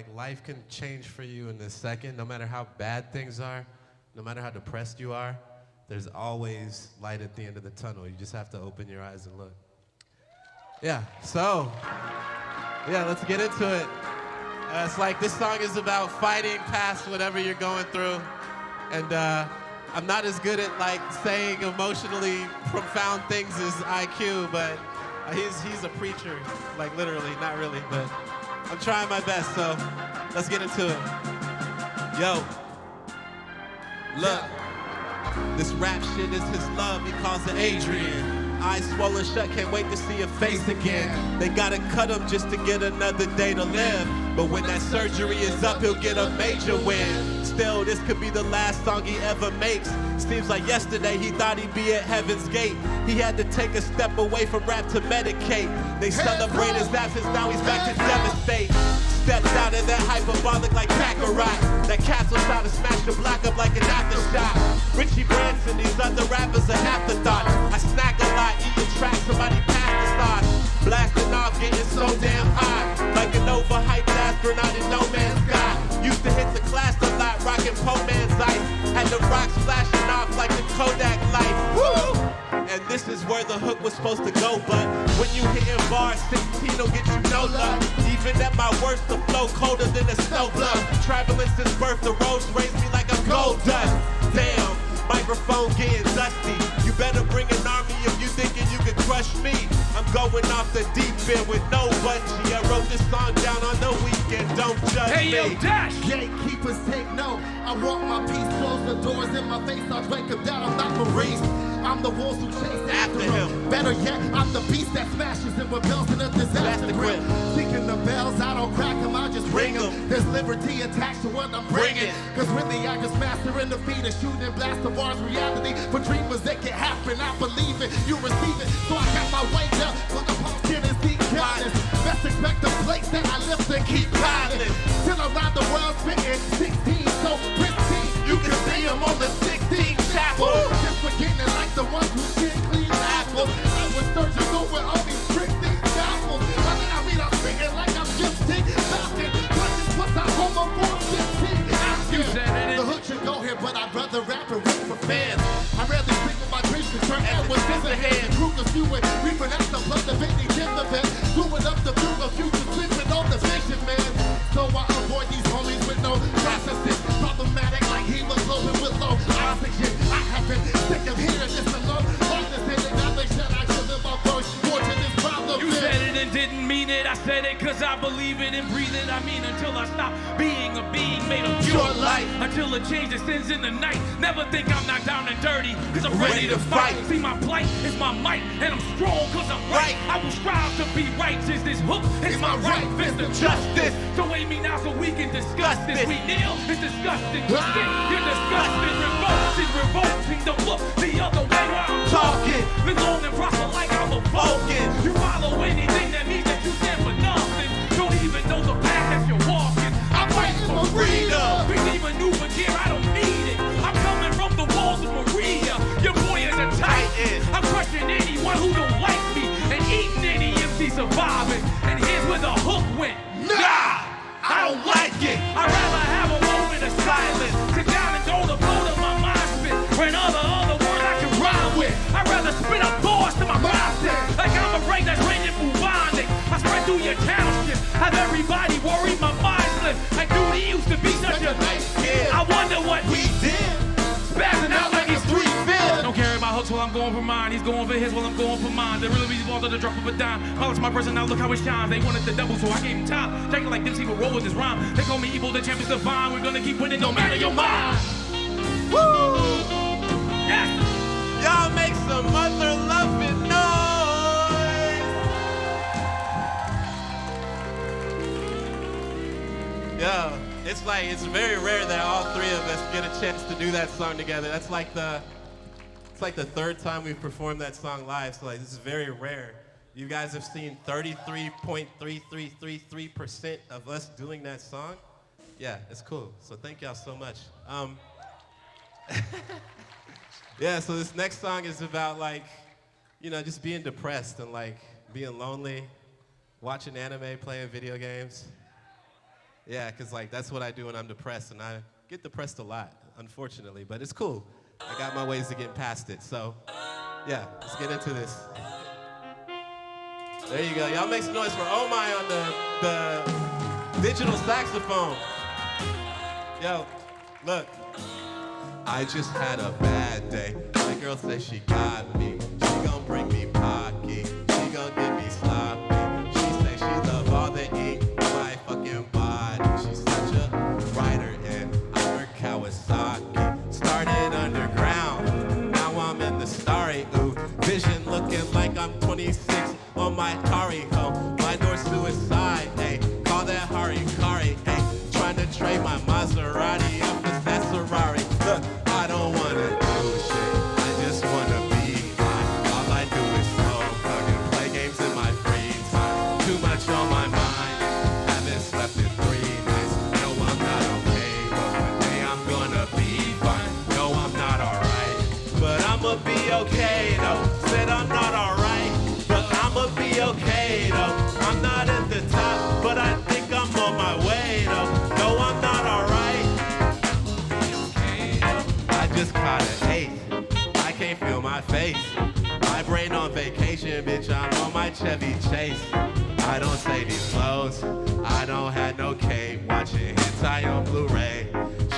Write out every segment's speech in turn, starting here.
like life can change for you in a second, no matter how bad things are, no matter how depressed you are, there's always light at the end of the tunnel. You just have to open your eyes and look. Yeah, so, yeah, let's get into it. It's like this song is about fighting past whatever you're going through. And I'm not as good at like saying emotionally profound things as IQ, but he's a preacher, like literally, not really, but I'm trying my best, so let's get into it. Yo, look, this rap shit is his love, he calls it Adrian. Eyes swollen shut, can't wait to see your face again. They gotta cut him just to get another day to live. But when that surgery is up, he'll get a major win. Still, this could be the last song he ever makes. Seems like yesterday he thought he'd be at heaven's gate. He had to take a step away from rap to medicate. They celebrate his absence, now he's back to devastate. Steps out of that hyperbolic like Kakarot. That capsule shot to smash the block up like an aftershock. Richie Branson, these other rappers an afterthought. I snack a lot, eating tracks, somebody pass the sauce. Blasting off, getting so damn high. Like an overhyped astronaut in no man's sky. Used to hit the class a lot, rocking Po Man's ice. Had the rocks flashing off like the Kodak light. Woo! And this is where the hook was supposed to go, but when you hitting bars, 16 don't get you no love. Even at my worst, the flow colder than a snow glove. Traveling since birth, the roads raised me like a gold dust. Damn, microphone getting dusty. You better bring an army if you thinking you can crush me. I'm going off the deep end with no bungee. I wrote this song down on the weekend, don't judge me. Hey, yo, Dash! Gatekeepers take note. I walk my peace, close the doors in my face. I'll break them down, I'm not Maurice. I'm the wolves who chase after him. Better yet, I'm the beast that smashes and rebels in a disaster grip. Seeking the bells, I don't crack them, I just ring them. There's liberty attached to what I'm bringing. Cause really I just mastering the beat and shooting blast the bars reality. For dreamers that can happen, I believe it, you receive it. So I got my weight up, but the pulse can is deep kindness. Best expect the place that I lift and keep climbing. Till around the world spitting 16 so pristine. You can see them on the 16th chapel. Just beginning like the ones who did clean apples. I was surgical with all these pristine apples. I mean, I'm singing like I'm just Dick Falcon. Clutching what's I home on 415. The hook should go here, but I'd rather rap and rap for fans. I rarely speak with my Christian turn Edwards in the hand. Kruger's viewing, reaping out the blood of any gym event. Doing up the view of future sleeping on the vision, man. So I avoid these homies with no processes. Problematic like hemoglobin with low oxygen. I have been sick of hearing this alone. All this in acknowledge that I should live my first fortune this problem. You said it and didn't mean it. I said it cause I believe it and breathe it. I mean until I stop being a being made of pure light. Until it changes sins in the night. Never think I'm not down and dirty cause I'm ready to fight. See my plight is my might and I'm strong cause I'm right. I will strive to be righteous. This hook is my right fist of justice. So aim me now so we can discuss this. We kneel, it's disgusting. Twisted, you're disgusting. Revolting. Don't look the other way while I'm talking. Live long and prosper like I'm a Vulcan. You follow anything that means that you stand for nothing. Don't even know the path that you're walking. I'm fighting for freedom. We need maneuver gear, I don't need it. I'm coming from the walls of Maria. Your boy is a titan. I'm crushing anyone who don't like me and eating any MC surviving. And here's where the hook went. Nah, I don't like it. I'd rather have a moment of silence. Sit down and go to blow to my mind spit. When other words I can rhyme with. I'd rather spit up doors to my mindset. Like I'm a brain that's ranging through bonding. I spread through your township. Have everybody worried my mind slip. Like dude, he used to be such a nice kid. I wonder what we did. Spazzing out like he's 3-5. Don't carry my hooks while I'm going for mine. He's going for his while I'm going for mine. They really be involved at the drop of a dime. Polish my person, now look how it shines. They wanted the double, so I gave him time. Taking like Dempsey would roll with his rhyme. They call me evil, the champions divine. We're gonna keep winning no matter your mind. Woo! Yes! Y'all make some mother loving noise! Yo, it's very rare that all three of us get a chance to do that song together. It's like the third time we've performed that song live, so like this is very rare. You guys have seen 33.3333% of us doing that song. Yeah, it's cool. So thank y'all so much. Yeah, so this next song is about like, you know, just being depressed and like being lonely, watching anime, playing video games. Yeah, because like that's what I do when I'm depressed, and I get depressed a lot, unfortunately, but it's cool. I got my ways to get past it, so yeah, let's get into this. There you go. Y'all make some noise for Oh My on the digital saxophone. Yo, look. I just had a bad day. My girl says she got me. She gon' bring me Pocky. She gon' give me sloppy. She say she love all the ink in my fucking body. She's such a writer and I'm her Kawasaki. Started underground, now I'm in the starry ooh. Vision looking like I'm 26 on my Kari home. My door suicide, ayy. Call that Harikari, ayy. Trying to trade my Maserati up for that Ferrari. Look, I don't wanna do shit, I just wanna be fine. All I do is smoke, hug, and play games in my free time. Too much on my mind, haven't slept in 3 nights. No, I'm not okay, but one day I'm gonna be fine. No, I'm not alright, but I'ma be okay though. Said I'm not alright, but I'ma be okay though. I'm not at the top, but I think I'm on my way though. No, I'm not alright. Just caught an 8. I can't feel my face. My brain on vacation, bitch. I'm on my Chevy Chase. I don't say these flows. I don't have no cape. Watching hentai on Blu-ray.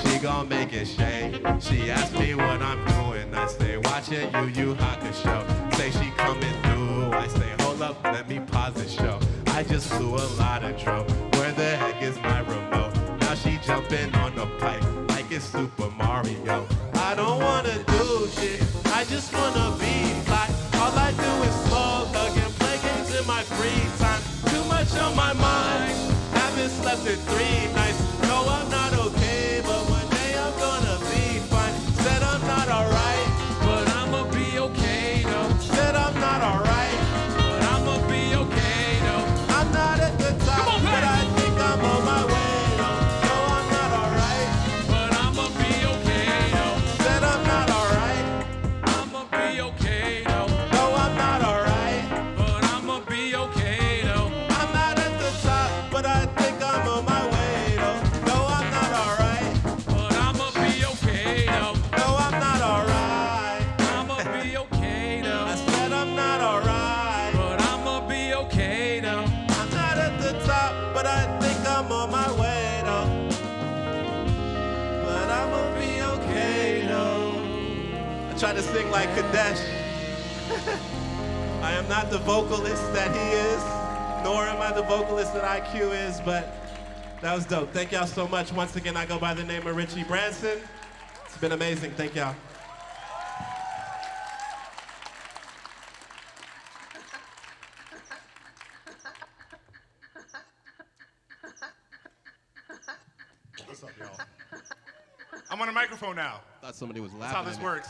She gon' make it shake. She asked me what I'm doing. I say watching Yu Yu Hakusho. Say she coming through. I say hold up, let me pause the show. I just flew a lot of drone. Where the heck is my remote? Now she jumping on the pipe like it's Super Mario. I don't wanna do shit, I just wanna be fly. All I do is smoke, hug, and play games in my free time. Too much on my mind, haven't slept in 3 nights. No, I'm not okay, but one day I'm gonna be fine. Said I'm not alright, But I'ma be okay though. said I'm not alright. But I'ma be okay though. I'm not at the top, Come on, but I Pax. think I'm on my way. No, I'm not alright, But I'ma be okay though. said I'm not alright. I'ma be okay though. No, I'm not alright. But I'ma be okay though. I'm not at the top, but I think I'm on my way though. No, I'm not alright. But I'ma be okay though. No, I'm not alright. I'ma be okay I though. said I'm not alright. But I'ma be okay though. I'm not at the top, but I think I'm on my way though. But I'ma be okay though. I try to sing like Kadesh. I am not the vocalist that he is, nor am I the vocalist that IQ is, but that was dope. Thank y'all so much. Once again, I go by the name of Richie Branson. It's been amazing. Thank y'all. What's up, y'all? I'm on a microphone now. Thought somebody was That's laughing. how this at me. works.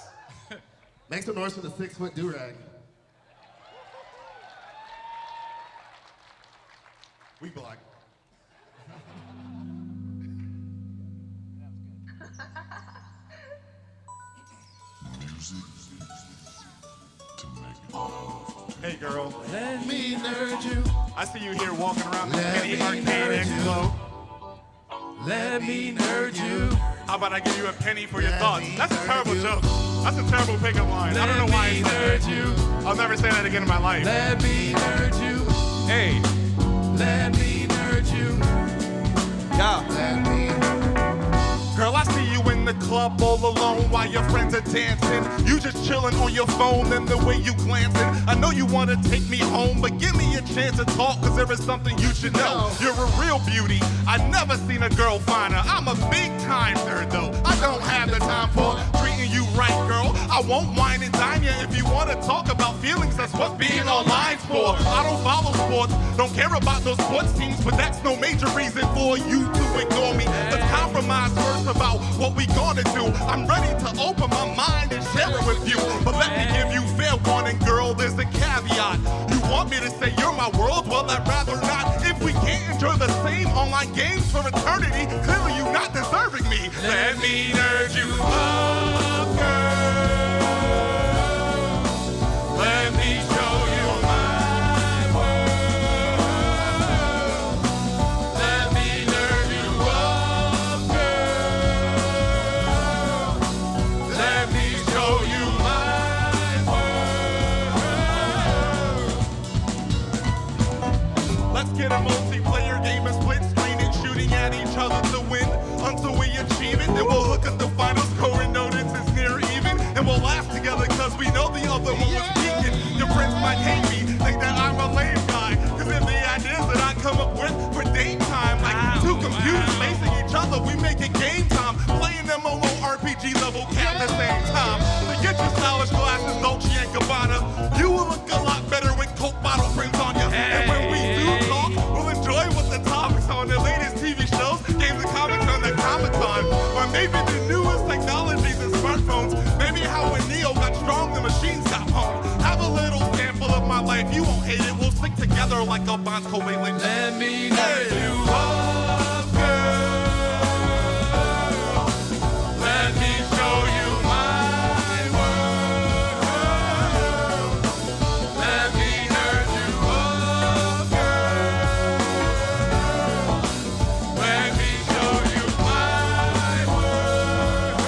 Make some noise for the 6-foot do-rag. We black. Hey, girl. Let me nerd you. I see you here walking around the Let Penny me Arcade nerd X you. Glow. Let me nerd you. How about I give you a penny for your Let thoughts? me That's a nerd terrible you. joke. That's a terrible pickup line. I don't know why I said that. I'll never say that again in my life. Let me nerd you. Hey, Let me nerd you. yeah. Let me. Girl, I see you in the club all alone while your friends are dancing. You just chilling on your phone and the way you glancing. I know you wanna take me home, but give me a chance to talk, cause there is something you should know. You're a real beauty. I never seen a girl finer. I'm a big time nerd though. I don't have the time for treating you right, girl. I won't whine and dine you if you wanna talk about feelings. That's what being online's for. I don't follow sports, don't care about those sports teams, but that's no major reason for you to ignore me. Let's compromise first about what we gonna do. I'm ready to open my mind and share it with you. But let me give you fair warning, girl, there's a caveat. You want me to say you're my world? Well, I'd rather not. If we can't enjoy the same online games for eternity, clearly you're not deserving me. Let me nerd you up, girl. Let me show you my world. Let me nerd you it. Then we'll look at the final score and notice it's near even. And we'll laugh together cause we know the other one was peeking. Your friends might hate me, think that I'm a lame guy. Cause if the ideas that I come up with for daytime, like two computers facing each other, we make it game time. Playing them RPG level cat at the same time. So get your stylish glasses, Dolce & Gabbana. You will look a lot better with Coke bottle prints on you. And when we do talk, we'll enjoy what the topics on the latest TV shows, games and comics on the Comic-Con. Or maybe the newest technologies and smartphones. Maybe how when Neo got strong, the machines got home. Have a little sample of my life, you won't hate it. We'll stick together like a Bonds covalent. Let me nerd you up, girl. Let me show you my world. Let me nerd you up, girl. Let me show you my world.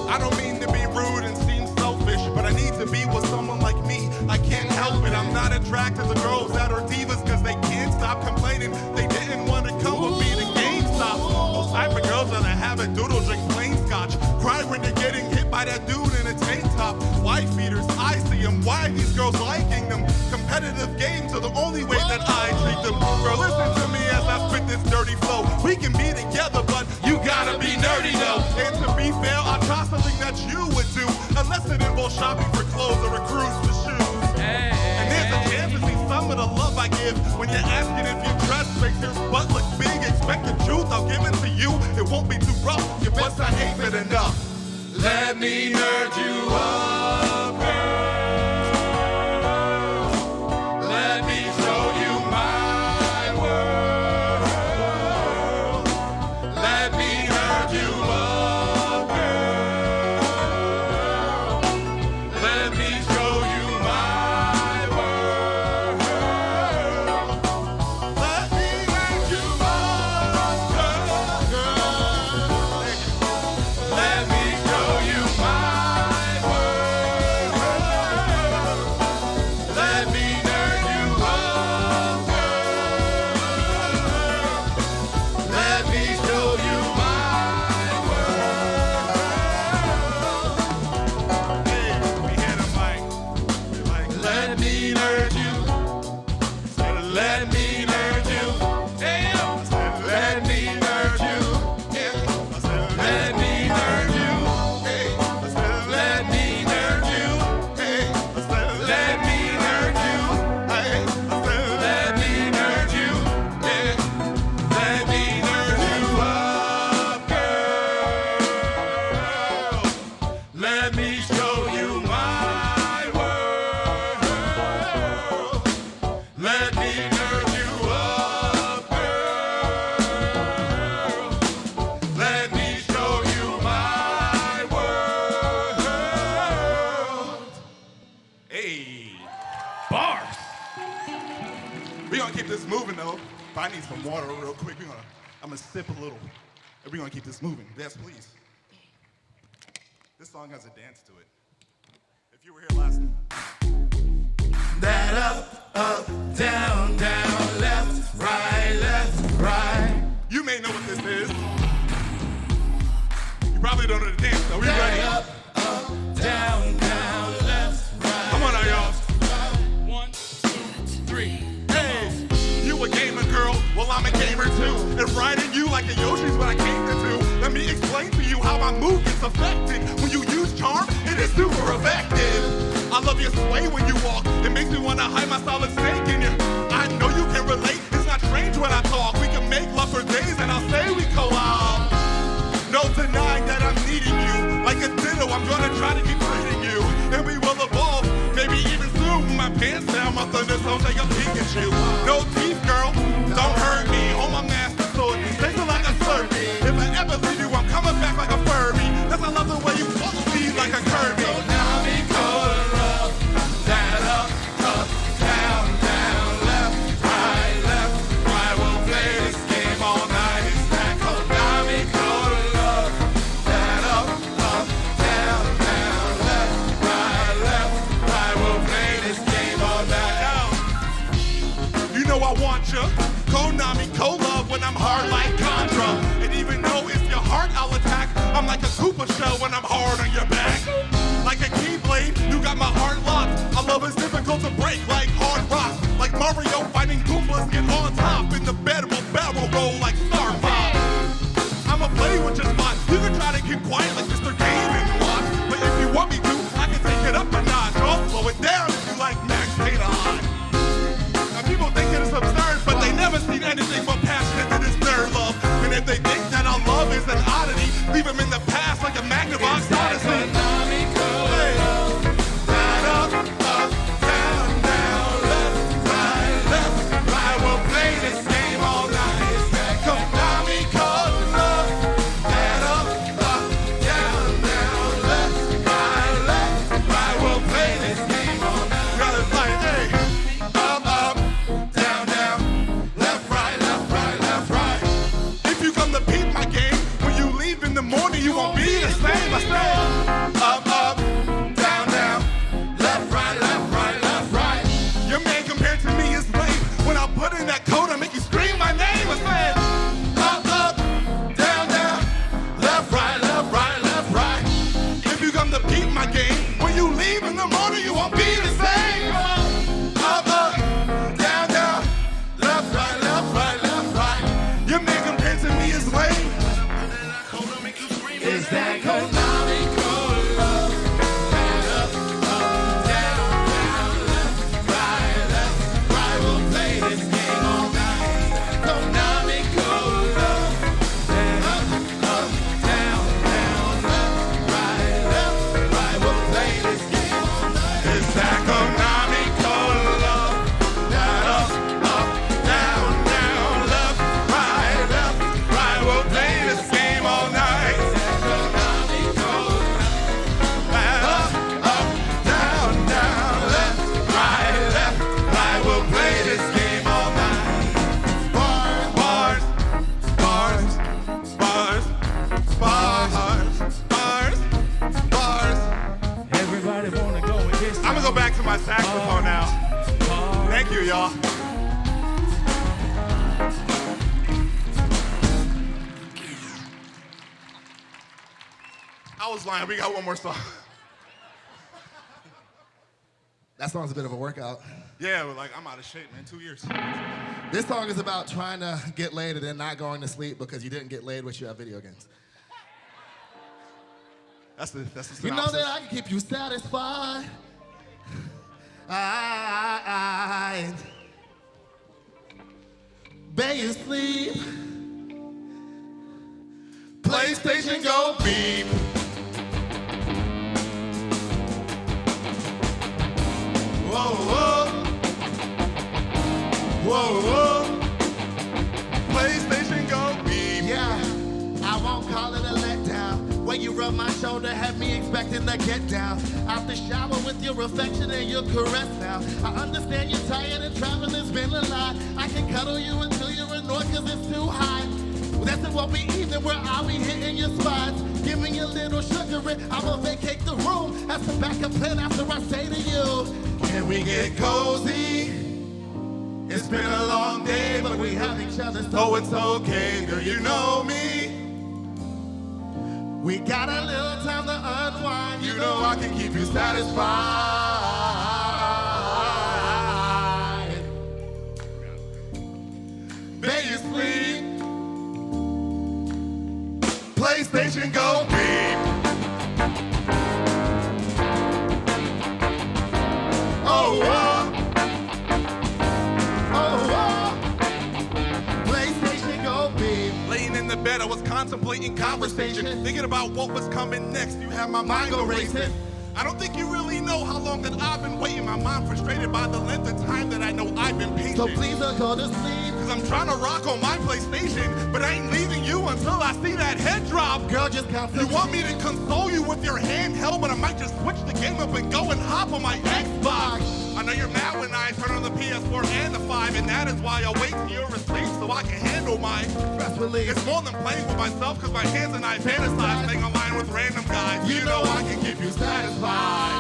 I don't mean to be rude and seem selfish, but I need to be with someone like me. I can't help it, I'm not attracted to girls that are divas cause they can't stop complaining. They didn't want to come with me to GameStop. Those type of girls that have a doodle, drink plain scotch, cry when they're getting hit by that dude in a tank top. Wife beaters, I see them, why these girls liking them? Competitive games are the only way that I treat them. Girl, listen to me as I spit this dirty flow. We can be together, but you gotta be nerdy though. And to be fair, I'll try something that you would do, unless it involves shopping for clothes or a cruise for shoes. And there's a chance to see some of the love I give when you're asking if your dress makes your butt look big. Expect the truth, I'll give it to you. It won't be too rough, your butt's not ain't been enough. Let me nerd you up, girl. Let me show you my world. Let me nerd you up, girl. Let me show you my world. Let me make you up, girl. Let me show you my world. Let me nerd you up, girl. Let me show you my world. Hey, we hit a mic. We like, Let me nerd you. Let me nerd you. Hey, yo. Let me nerd you. Let me nerd you. Let me nerd you. Let me nerd you. Let me nerd you. Let me nerd you up, girl. Let me show you my world. Let me nerd you up, girl. Let me show you my world. hey. Bars. We're gonna keep this moving though. But I need some water real quick. I'm gonna sip a little. And we're gonna keep this moving. Yes, please. This song has a dance to it. If you were here last night. That up, down, down, left, right. You may know what this is. You probably don't know the dance though. We ready? Up, down, left, right. Come on now, y'all. 1, 2, 3. Hey, you a gamer girl? Well, I'm a gamer too. And riding you like a Yoshi's what I came to do. Let me explain to you how my move gets affected. When you use charm, it is super effective. I love your sway when you walk. It makes me want to hide my solid snake in you. I know you can relate. It's not strange when I talk. We can make love for days and I'll say we collab. No denying that I'm needing you. Like a ditto, I'm gonna try to keep treating you. And we will evolve, maybe even soon. When my pants down, my thunder sounds like a Pikachu. No teeth, girl, don't hurt me. Hold my master sword, taste it like a Slurpee. If I ever leave you, I'm coming back like a Furby. Cause I love the way you follow me like a Kirby. So now we color up, that up, down, left, right. We'll play this game all night. It's that Konami color up, that up, down, left, right. We'll play this game all night. You know I want you, Konami Cola when I'm hard like Contra. And even though it's your heart I'll attack, I'm like a Koopa shell when I'm hard on your back. Like a keyblade, you got my heart locked. Our love is difficult to break like hard rocks. Like Mario fighting Goombas, get on top. In the bed will barrel roll like Star Fox. I'ma play with your spot. You can try to keep quiet like Mr. Game and Watch. But if you want me to, I can take it up a notch. Or I'll slow it down if you like Max Data on. Now people think it is absurd, but they never seen anything but passionate to this nerd love. And if they think that our love is an oddity, leave them in the past like a Magnavox Odyssey. You won't be the same. I said up, up, down, down, left, right, left, right. Your man compared to me is lame. When I put in that code, I make you scream my name. I said up, up, down, down, left, right, left, right. If you come to beat my game, when you leave in the morning, you won't be the same. Up, up, down, down, left, right. Your man compared to me is lame. Is that Konami Cola? Up, up, down, left, right. We'll play this game all night. Konami Cola. Up, up, down, left, right. We'll play this game all night. Is that Konami Cola? Up, up, down, left, right. We'll play this game all night. I'm gonna go back to my saxophone now. Thank you, y'all. I was lying. We got one more song. That song's a bit of a workout. Yeah, but like I'm out of shape, man. 2 years. This song is about trying to get laid and then not going to sleep because you didn't get laid with you at video games. That's the synopsis. You know that I can keep you satisfied. I bay you sleep. PlayStation go beep. Whoa, whoa. Whoa, whoa. PlayStation go beep. Yeah, I won't call it a letdown. When you rub my shoulder, have me expecting to get down. Out the shower with your affection and your caress now. I understand you're tired and traveling's been a lot. I can cuddle you until you're annoyed cause it's too hot. That's it won't be even where I'll be hitting your spots. Give me a little sugar and I'ma vacate the room. That's the backup plan after I say to you, can we get cozy? It's been a long day, but we have each other, so it's okay. Girl, you know me. We got a little time to unwind. You know I can keep you satisfied. Bay you sleep. PlayStation go beep. Oh, oh. PlayStation go beep. Laying in the bed, I was contemplating conversation, thinking about what was coming next. You have my mind go racing. I don't think you really know how long that I've been waiting. My mind frustrated by the length of time that I know I've been patient. So please don't go to sleep. Cause I'm trying to rock on my PlayStation, but I ain't leaving you until I see that head drop. Girl, just count. You want me to console you with your handheld, but I might just switch the game up and go and hop on my Xbox. I know you're mad when I turn on the PS4 and the 5, and that is why I wait till you're asleep so I can handle my stress relief. It's more than playing with myself, cause my hands and I fantasize staying online with random guys. You know I can keep you satisfied.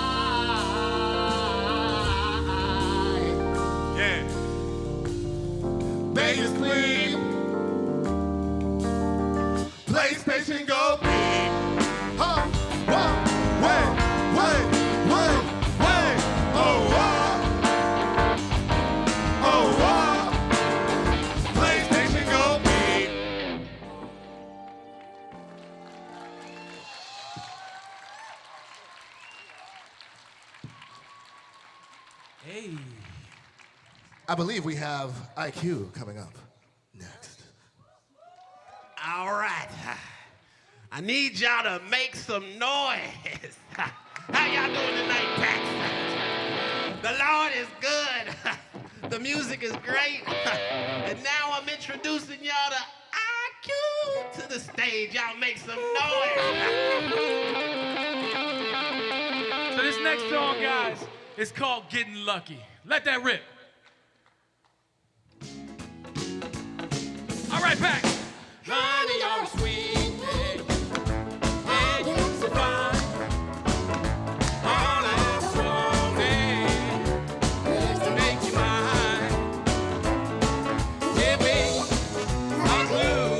Yeah. baby sleep. PlayStation go beep. Huh, whoa, wait, wait, wait, wait. Oh, whoa. Oh, whoa. PlayStation go beep. Hey. I believe we have IQ coming up next. All right. I need y'all to make some noise. How y'all doing tonight, PAX? The Lord is good. The music is great. And now I'm introducing y'all to IQ to the stage. Y'all make some noise. So this next song, guys, is called Getting Lucky. Let that rip. All right, PAX. Honey, you're sweet, and you're so fine. All I want is to make you mine. Give me a clue.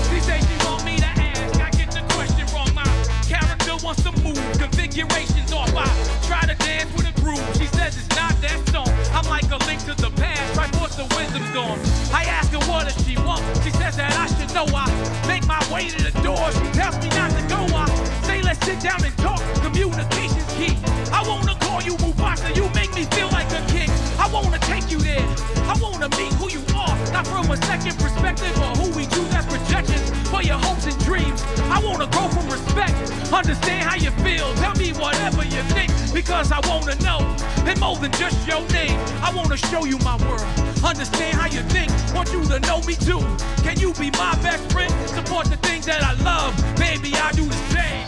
She say she want me to ask. I get the question wrong. My character wants to move. Configurations off. I try to dance with a groove. She says it's not that song. I'm like a link to the past, right before the wisdom's gone. I ask her what does she want. She says that I should know. I make my way to the door. She tells me not to go. I say let's sit down and talk. Communication's key. I wanna call you Mufasa. You make me feel like a king. I wanna take you there. I wanna meet who you are. Not from a second perspective or who we choose as projections for your hopes and dreams. I wanna grow from respect. Understand how you feel. Tell me whatever you think. Because I wanna know. And more than just your name. I wanna show you my world. Understand how you think. Want you to know me too. Can you be my best friend? Support the things that I love. Baby, I do the same.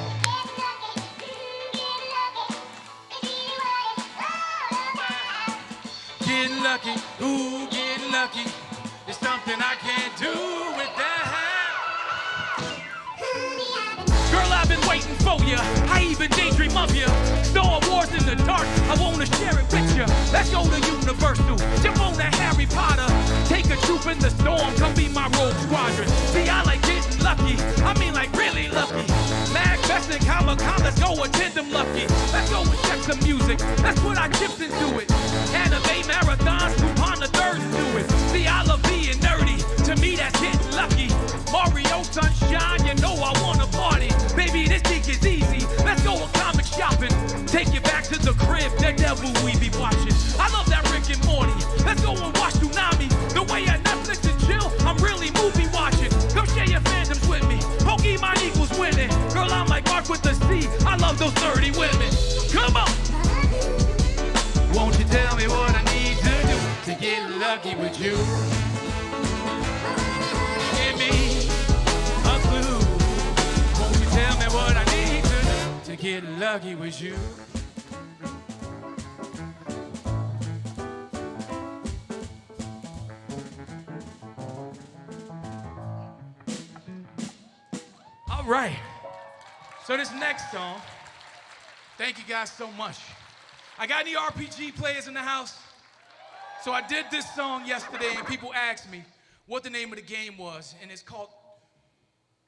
Getting lucky, ooh, getting lucky. It's something I can't do without. Girl, I've been waiting for you. I even daydream of you. Star Wars in the dark, I wanna share it with you. Let's go to Universal, jump on that Harry Potter. Take a troop in the storm, come be my rogue squadron. See, I like getting lucky, I mean like really lucky. Mag Fest and Comic-Con, let's go attend them lucky. Let's go and check some music, let's put our chips into it. Anime marathons, coupon the third into it. See, I love being nerdy, to me that's getting lucky. Mario Sunshine, you know I wanna party. Baby, this thing is easy, let's go a comic shopping. Take you back to the crib, that devil we be watching. I love that Rick and Morty, let's go and watch Tsunami. The way at Netflix and chill, I'm really movie watching. Come share your fandoms with me, Pokemon equals winning. Girl, I'm like Mark with the C, I love those 30 women. Come on! Won't you tell me what I need to do to get lucky with you? Give me a clue. Won't you tell me what I need to do to get lucky with you? All right. So this next song, thank you guys so much. I got any RPG players in the house? So I did this song yesterday and people asked me what the name of the game was, and it's called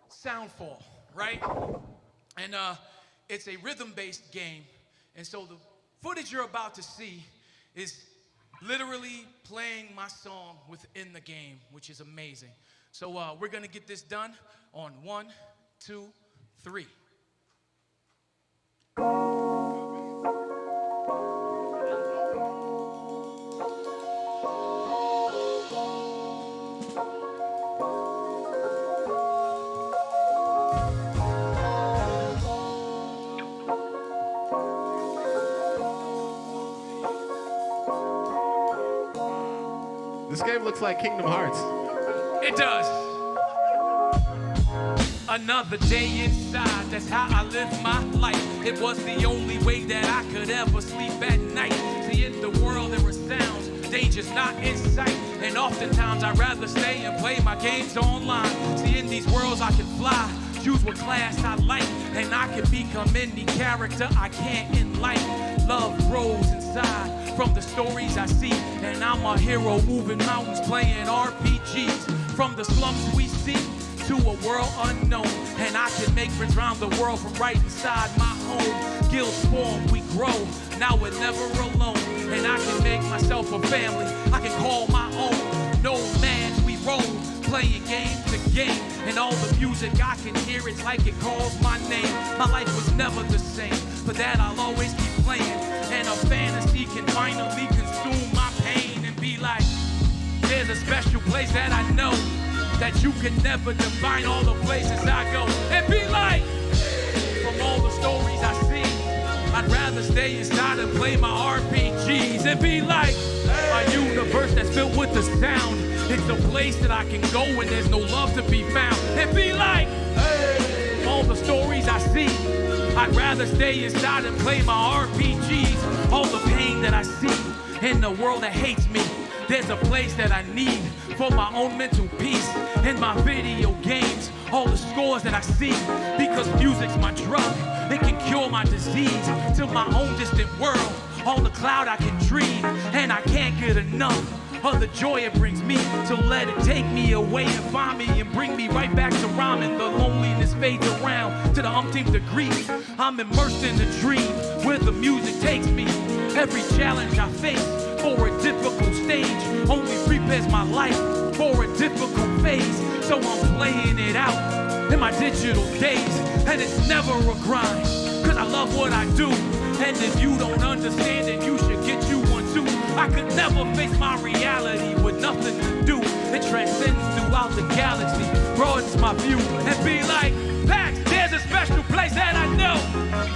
Soundfall, right? And it's a rhythm-based game, and so the footage you're about to see is literally playing my song within the game, which is amazing. So we're gonna get this done on 1, 2, 3. This game looks like Kingdom Hearts. It does. Another day inside, that's how I live my life. It was the only way that I could ever sleep at night. See, in the world there are sounds, danger's not in sight. And oftentimes I'd rather stay and play my games online. See, in these worlds I can fly, choose what class I like, and I can become any character I can in life. Love grows inside from the stories I see. And I'm a hero moving mountains, playing RPGs. From the slums we see to a world unknown. And I can make friends around the world from right inside my home. Guilds form, we grow, now we're never alone. And I can make myself a family, I can call my own. No man, we roll, playing game to game. And all the music I can hear, it's like it calls my name. My life was never the same, for that I'll always keep playing. And a fantasy can finally consume my pain and be like, there's a special place that I know that you can never define all the places I go. And be like, from all the stories I see, I'd rather stay inside and play my RPGs. And be like, a universe that's filled with the sound. It's a place that I can go when there's no love to be found. And be like, from all the stories I see, I'd rather stay inside and play my RPGs. All the pain that I see in the world that hates me, there's a place that I need for my own mental peace. In my video games, all the scores that I see, because music's my drug, it can cure my disease. To my own distant world, on the cloud I can dream, and I can't get enough of the joy it brings me. So let it take me away and find me and bring me right back to rhyming. The loneliness fades around to the umpteenth degree. I'm immersed in the dream where the music takes me. Every challenge I face for a difficult stage only prepares my life for a difficult phase. So I'm playing it out in my digital days, and it's never a grind, cause I love what I do. And if you don't understand it, you should get you one too. I could never face my reality with nothing to do. It transcends throughout the galaxy, broadens my view, and be like, PAX, there's a special place that I know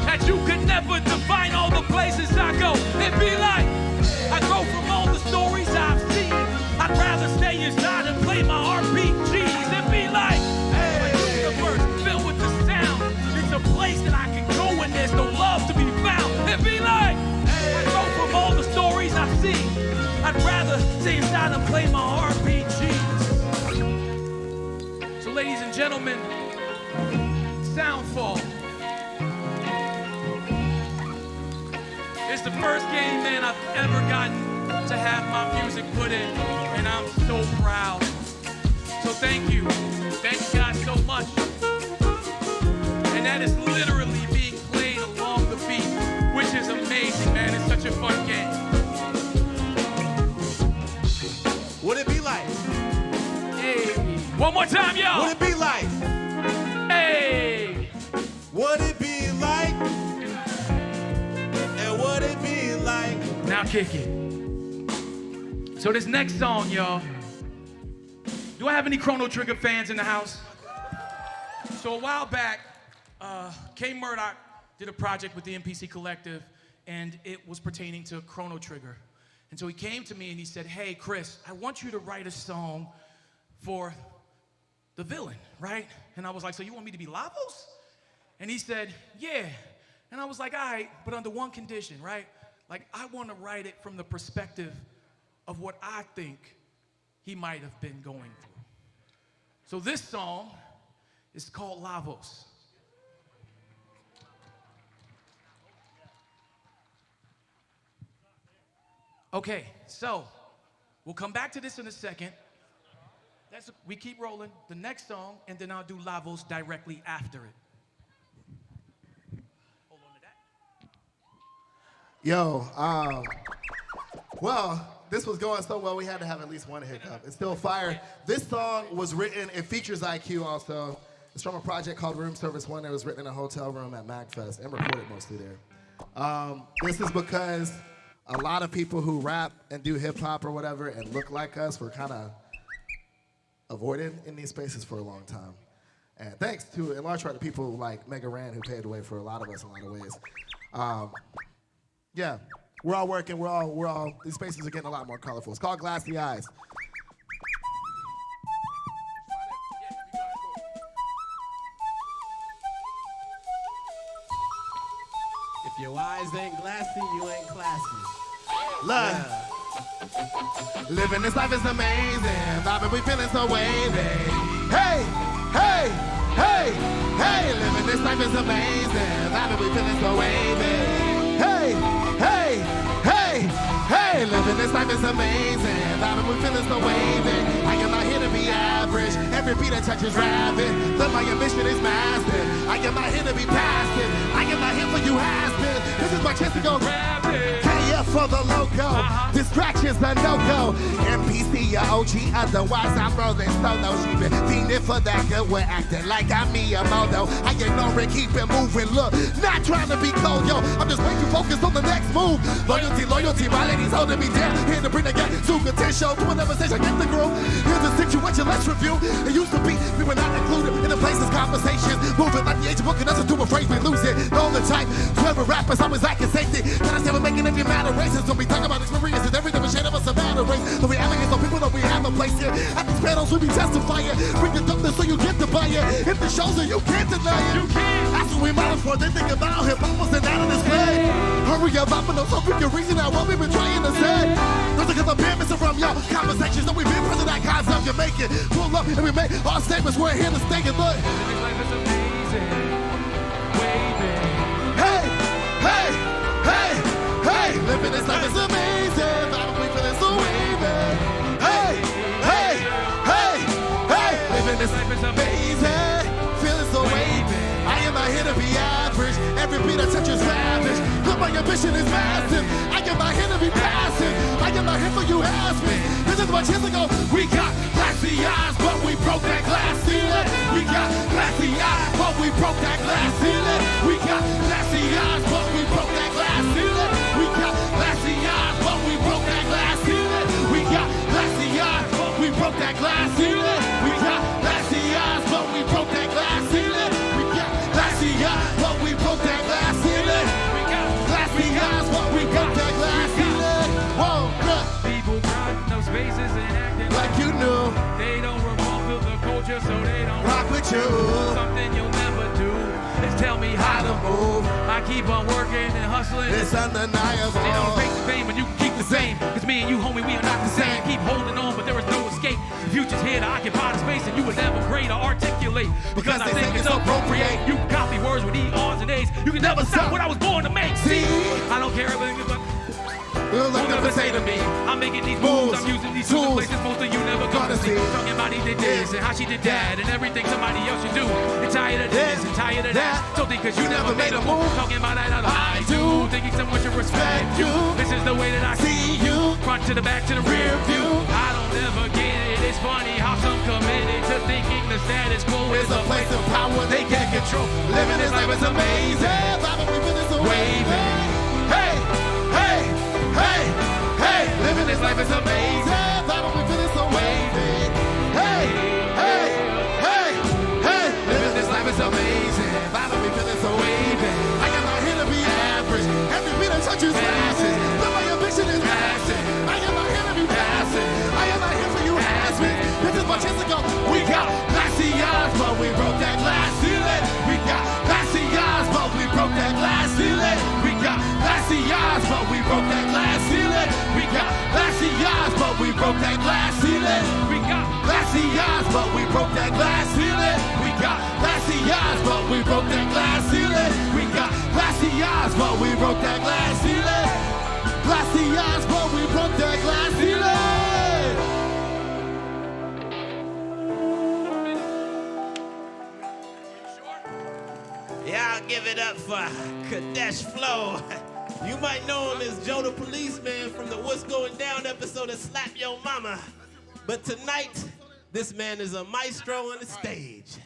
that you could never define all the places I go. And be like, I grow from all the stories I've seen. I'd rather stay inside and play my RPGs. And be like, a universe filled with the sound. It's a place that I can go when there's no love to be found. And be like, I grow from all the stories I've seen. I'd rather stay inside and play my RPGs. So ladies and gentlemen, Soundfall. It's the first game, man, I've ever gotten to have my music put in, and I'm so proud. So thank you. Thank you guys so much. And that is literally being played along the beat, which is amazing, man. It's such a fun game. What it be like? Hey. One more time, y'all. What it be like? Hey. What it be like? And what it be like? Now kick it. So this next song, y'all. Do I have any Chrono Trigger fans in the house? So a while back, K Murdoch did a project with the MPC Collective, and it was pertaining to Chrono Trigger. And so he came to me and he said, hey, Chris, I want you to write a song for the villain, right? And I was like, so you want me to be Lavos? And he said, yeah. And I was like, all right, but under one condition, right? Like, I want to write it from the perspective of what I think he might have been going through. So this song is called Lavos. Okay, so we'll come back to this in a second. We keep rolling. The next song, and then I'll do Lavos directly after it. Hold on to that. Yo, well, this was going so well, we had to have at least one hiccup. It's still fire. This song was written, it features IQ also. It's from a project called Room Service One that was written in a hotel room at MagFest and recorded mostly there. This is because a lot of people who rap and do hip hop or whatever and look like us were kind of avoided in these spaces for a long time. And thanks to, in large part, to people like Mega Ran who paved the way for a lot of us in a lot of ways. Yeah, we're all working, we're all, these spaces are getting a lot more colorful. It's called Glassy Eyes. If your eyes ain't glassy, you ain't classy. Look, living this life is amazing. Vibing, we feeling so wavy. Hey, hey, hey, hey. Living this life is amazing. Vibing, we feeling so wavy. Hey, hey, hey, hey. Hey, living this life is amazing. Loving we feeling so waving. I am not here to be average. Every beat I touch is rabid. Look, my ambition is massive. I am not here to be passive. I am not here for you has-been. This is my chance to go rabid. KF for the logo. Distractions the no-go. MPC or OG, otherwise I'm rolling solo. She been fiending for that good. We're acting like I'm Miyamoto. I ignore it, keep it moving. Look, not trying to be cold, yo. I'm just making focus on the next move. Loyalty, my ladies holding me down. Here to bring the gang to content show. To another stage, I get the groove. Here's the situation, let's review. It used to be, we were not included in the places, conversations. Moving like the age of what connects us to a phrase, we lose it. All the time, 12 rappers, always lacking safety. Can I say we're making every matter racist? When we talk about experiences, every different shade of us a matter race. The reality is, no people know we have a place here. At these panels, we be testifying. Bring the dopeness so you get to buy it. If the shows are, you can't deny it. You can't. That's what we model for. They think about hip hop was out of this play. Hurry up, I'm gonna so we can reason out what we've been trying to say. Just because I'm been missing from y'all conversations that we've been present at concept you make it. Pull up and we make our statements. We're here to stay and look. This life is amazing. Waving. Hey, hey, hey, hey. Living this life is amazing. I'm feeling so waving. Hey, hey, hey, hey. Living this life is amazing. Feeling so waving. I am not here to be average. Every beat I touch is lavish. Look, my ambition is massive. I am not here to be passive. I am not here for you has-been. This is much years ago. We got glassy eyes, but we broke that glass ceiling. We got glassy eyes, but we broke that glass ceiling. We got glassy eyes, but we broke that glass ceiling. We got glassy eyes, but we broke that glass ceiling. We got glassy eyes, but we broke that glass ceiling. We got glassy eyes, but we broke that glass ceiling. We got glassy eyes, but we broke that glass ceiling. We got glassy eyes, but we broke that glass ceiling. Whoa, look. People crowding those spaces and acting Like you knew, they don't revolve to the culture, so they don't rock with you. something you'll never do is tell me how to move. I keep on working and hustling. It's undeniable. They don't break the fame, but you can keep the same. Cause me and you, homie, we are not the same. Keep holding on, but there is no escape. Future's here to occupy the space, and you were never great to articulate. Because I think it's appropriate. You can copy words with E-R's and A's. You can never stop what I was born to make. See? I don't care about it, but We'll who never say to me, I'm making these moves, I'm using these tools, places most of you never gonna see. Talking about he did this and how she did that and everything somebody else should do. And tired of this and tired of that. So think cause you never made a move. Talking about that I do. Thinking someone should respect you. This is the way that I see you. Front to the back to the rear view. I don't ever get it. It's funny how some committed to thinking the status quo is a place of power they can't control. Living this life is amazing. Bobby, we feeling so Waving. Hey, hey, hey, hey. Living this life is amazing. Bobby, we feeling so wavy. Hey, hey, hey, hey. Living this life is amazing. Bobby, we feeling so wavy. I am not here to be average. Every beat I touch is massive. But my ambition is massive. I am not here to be passive. I am not here for you has-been. This is much years ago. We got glassy eyes, but we broke that glass ceiling. We got glassy eyes, but we broke that glass ceiling. We got glassy eyes, but we broke that glass ceiling. We got glassy eyes, but we broke that glass ceiling. We got glassy eyes, but we broke that glass ceiling. We got glassy eyes, but we broke that glass ceiling. We got glassy eyes, but we broke that glass ceiling. Glassy eyes, but we broke that glass ceiling. Yeah, I'll give it up for Kadesh Flow. You might know him as Joe the Policeman from the What's Going Down episode of Slap Yo Mama. But tonight, this man is a maestro on the stage.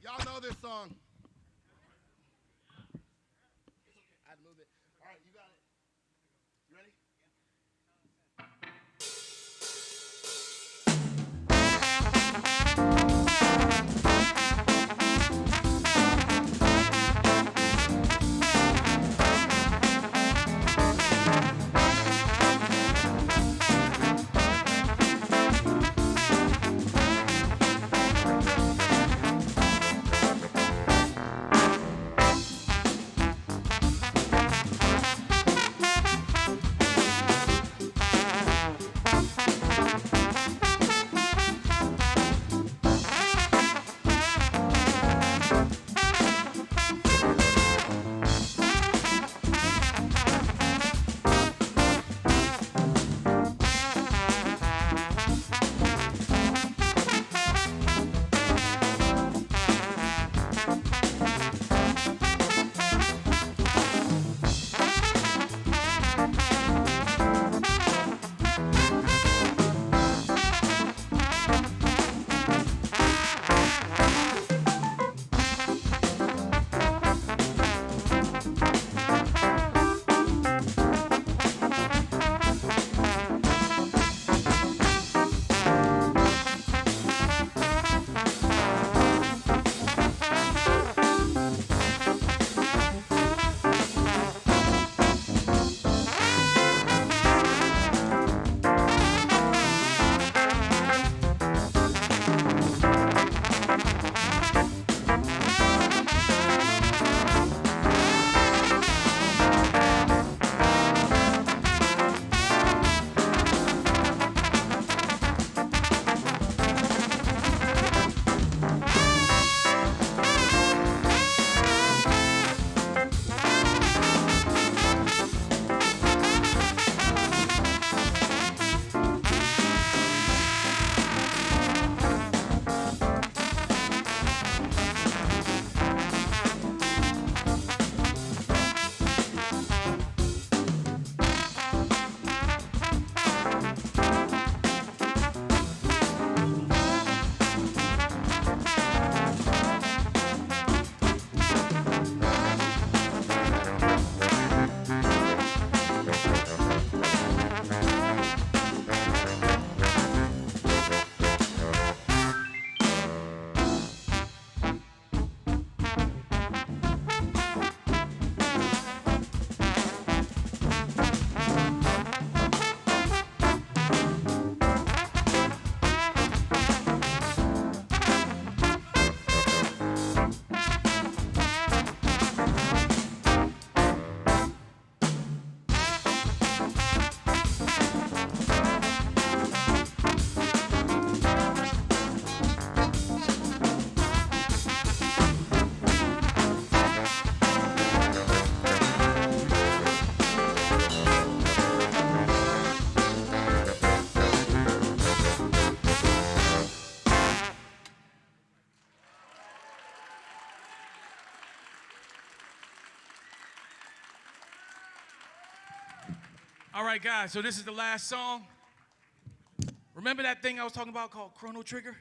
Y'all know this song. I had to move it. All right, you got it. You ready? All right, guys, so this is the last song. Remember that thing I was talking about called Chrono Trigger?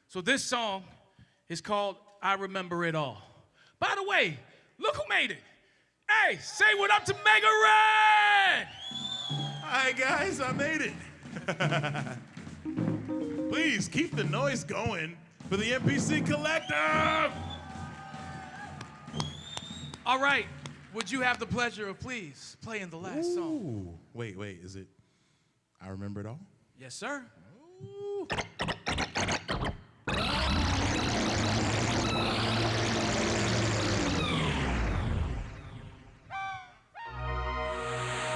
So this song is called I Remember It All. By the way, look who made it. Hey, say what up to Mega Red! Hi guys, I made it. Please keep the noise going for the NPC Collective. All right, would you have the pleasure of please playing the last song? Ooh. Wait, is it I Remember It All? Yes, sir. Ooh.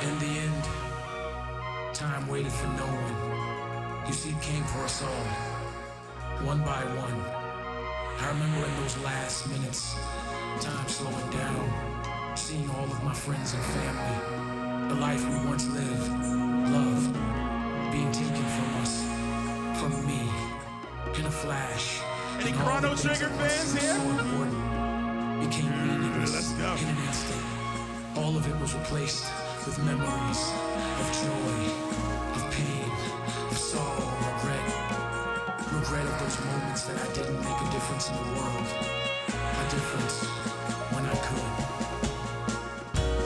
In the end, time waited for no one. You see, it came for us all, one by one. I remember in those last minutes, time slowing down, seeing all of my friends and family, the life we once lived, loved, being taken from us, from me, in a flash. Any And all Chrono the things Trigger that once fans seemed here? so important became meaningless Let's go. in an instant. All of it was replaced with memories of joy, of pain, of sorrow, regret. Regret of those moments that I didn't make a difference in the world. A difference when I could.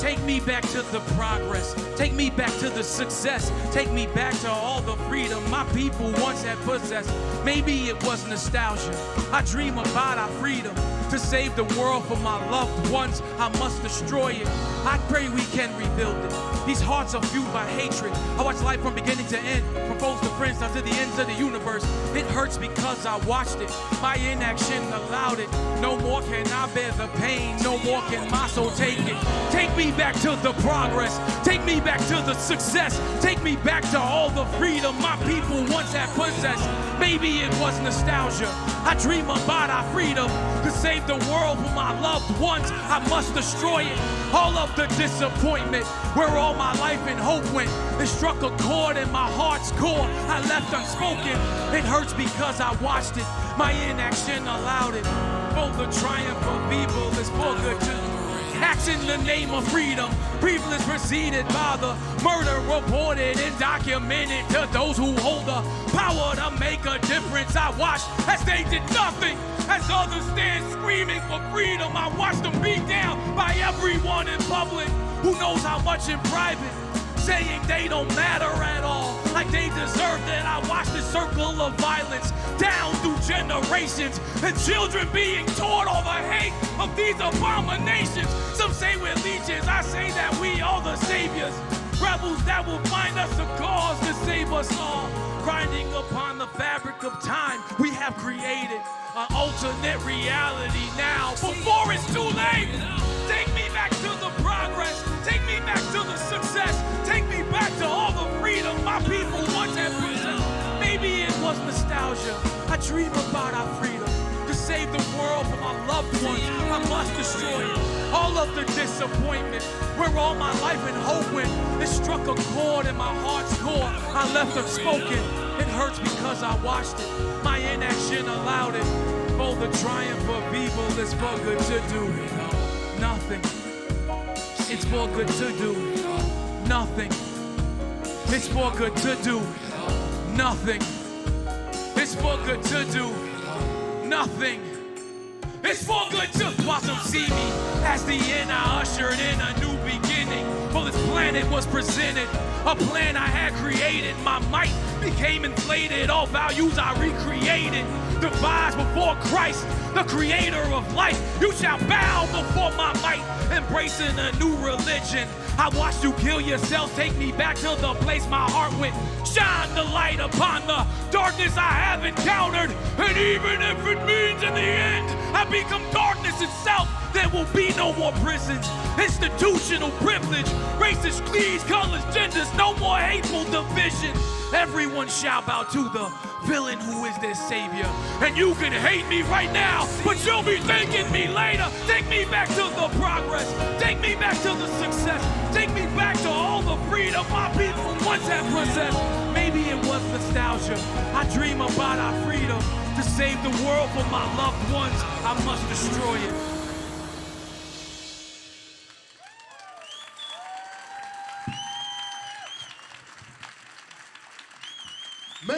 Take me back to the progress. Take me back to the success. Take me back to all the freedom my people once had possessed. Maybe it was nostalgia. I dream about our freedom. To save the world for my loved ones, I must destroy it. I pray we can rebuild it. These hearts are fueled by hatred. I watch life from beginning to end, from foes to friends down to the ends of the universe. It hurts because I watched it. My inaction allowed it. No more can I bear the pain. No more can my soul take it. Take me back to the progress. Take me back to the success. Take me back to all the freedom my people once had possessed. Maybe it was nostalgia. I dream about our freedom. To save the world for my loved ones, I must destroy it. All of the disappointment, where all my life and hope went, it struck a chord in my heart's core. I left unspoken. It hurts because I watched it. My inaction allowed it. For the triumph of evil is for good too. Acts in the name of freedom. Privilege preceded by the murder reported and documented to those who hold the power to make a difference. I watched as they did nothing. As others stand screaming for freedom, I watched them beat down by everyone in public. Who knows how much in private? Saying they don't matter at all, like they deserve that. I watched the circle of violence down through generations, and children being taught all the hate of these abominations. Some say we're legions, I say that we are the saviors. Rebels that will find us a cause to save us all. Grinding upon the fabric of time, we have created an alternate reality now. Before it's too late, take me back to the progress. Take me back to the success. Take me back to all the freedom my people once had possessed. Maybe it was nostalgia. I dream about our freedom. To save the world for my loved ones, I must destroy it. All of the disappointment, where all my life and hope went, it struck a chord in my heart's core. I left unspoken. It hurts because I watched it. My inaction allowed it. For the triumph of evil is for good to do nothing. It's for good to do nothing. It's for good to do nothing. It's for good to do nothing. It's for good to watch them see me. As the end, I ushered in a new beginning. For this planet was presented, a plan I had created. My might became inflated, all values I recreated. Devised before Christ, the creator of life. You shall bow before my might, embracing a new religion. I watched you kill yourself, take me back to the place my heart went. Shine the light upon the darkness I have encountered. And even if it means in the end I become darkness itself, there will be no more prisons, institutional privilege, racist creeds, colors, genders, no more hateful division. Everyone shall bow to the villain who is their savior. And you can hate me right now, but you'll be thanking me later. Take me back to the progress. Take me back to the success. Take me back to all the freedom my people once had possessed. Maybe it was nostalgia. I dream about our freedom. To save the world for my loved ones, I must destroy it.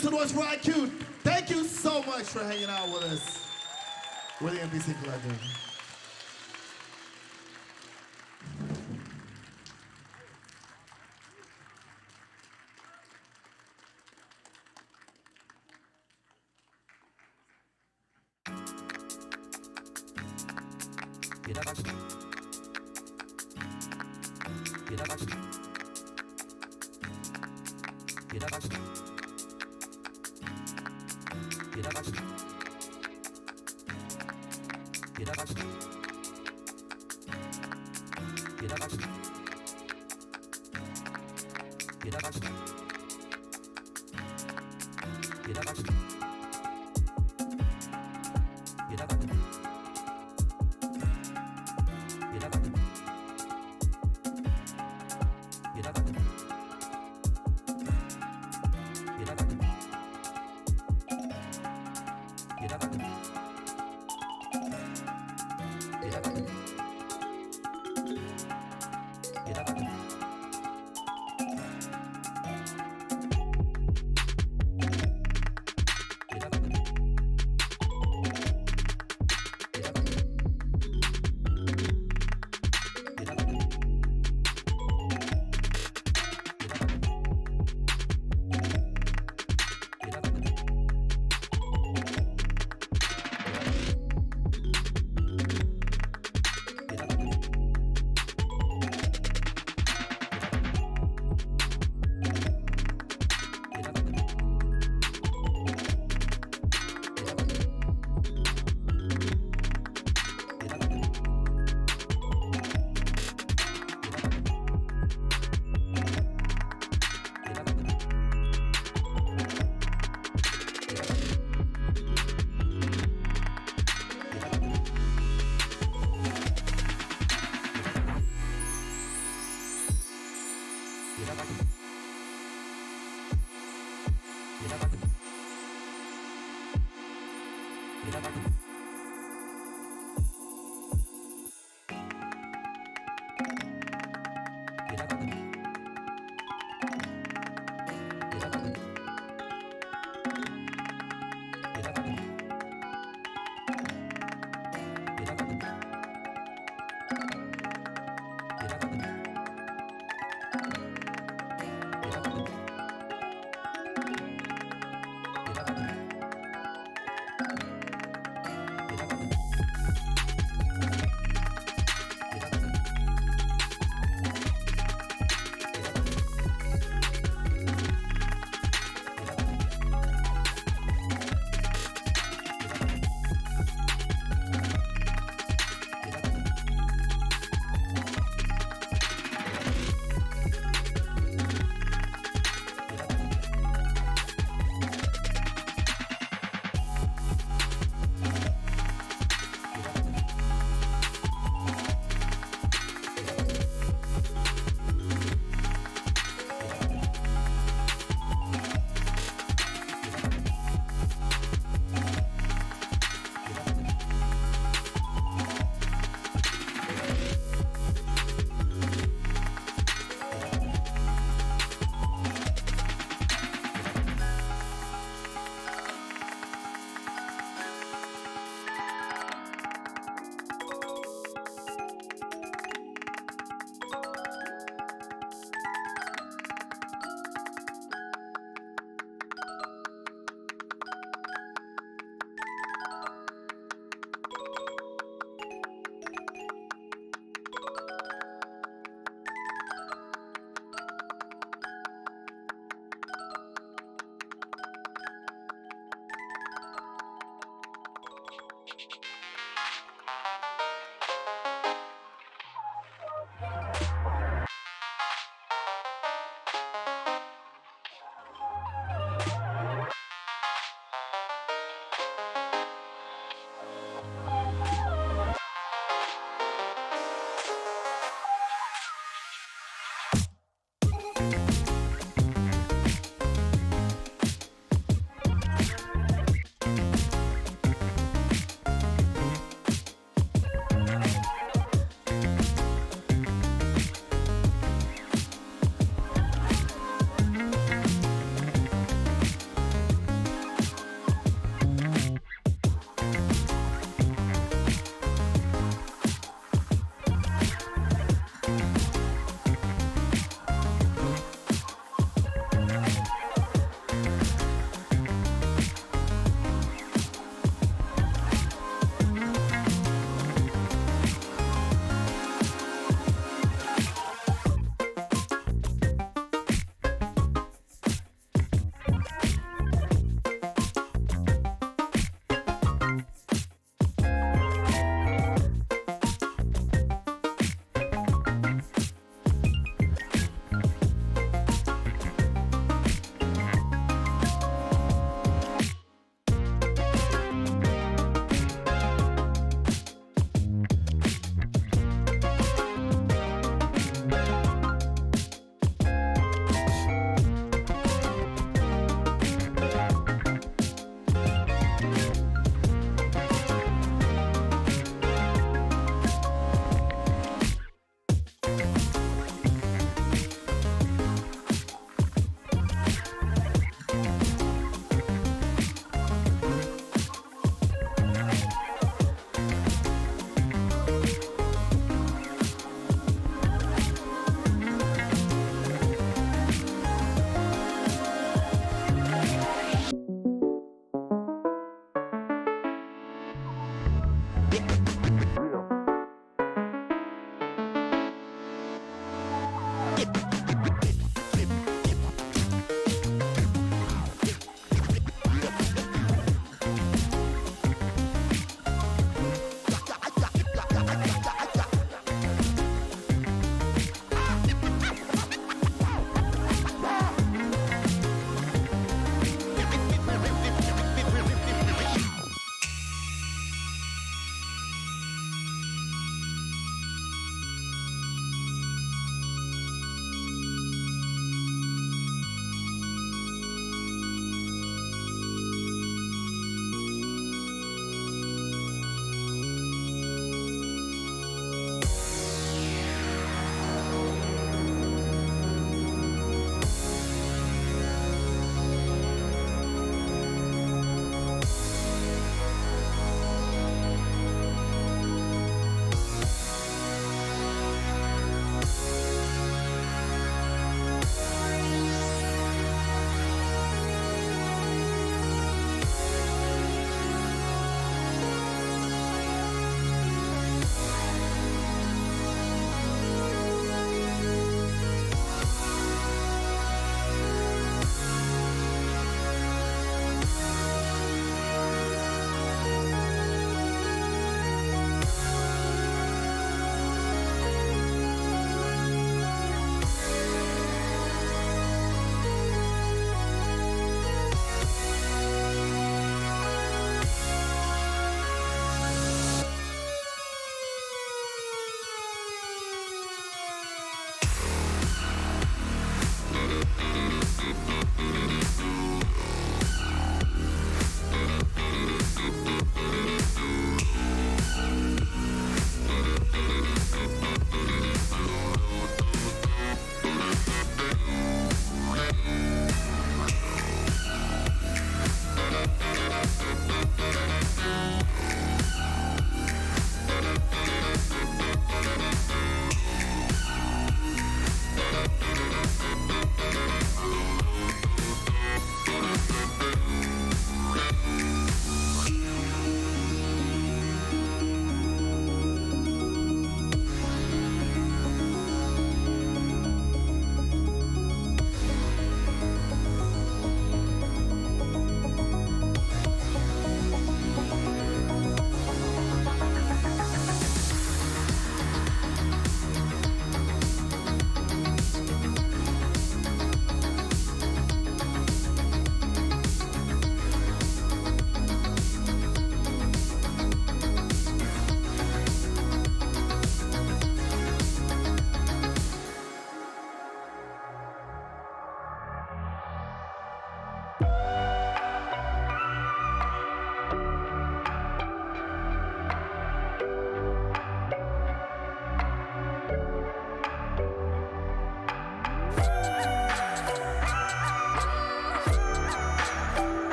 Make some noise for IQ. Thank you so much for hanging out with us. We're the NBC Collective.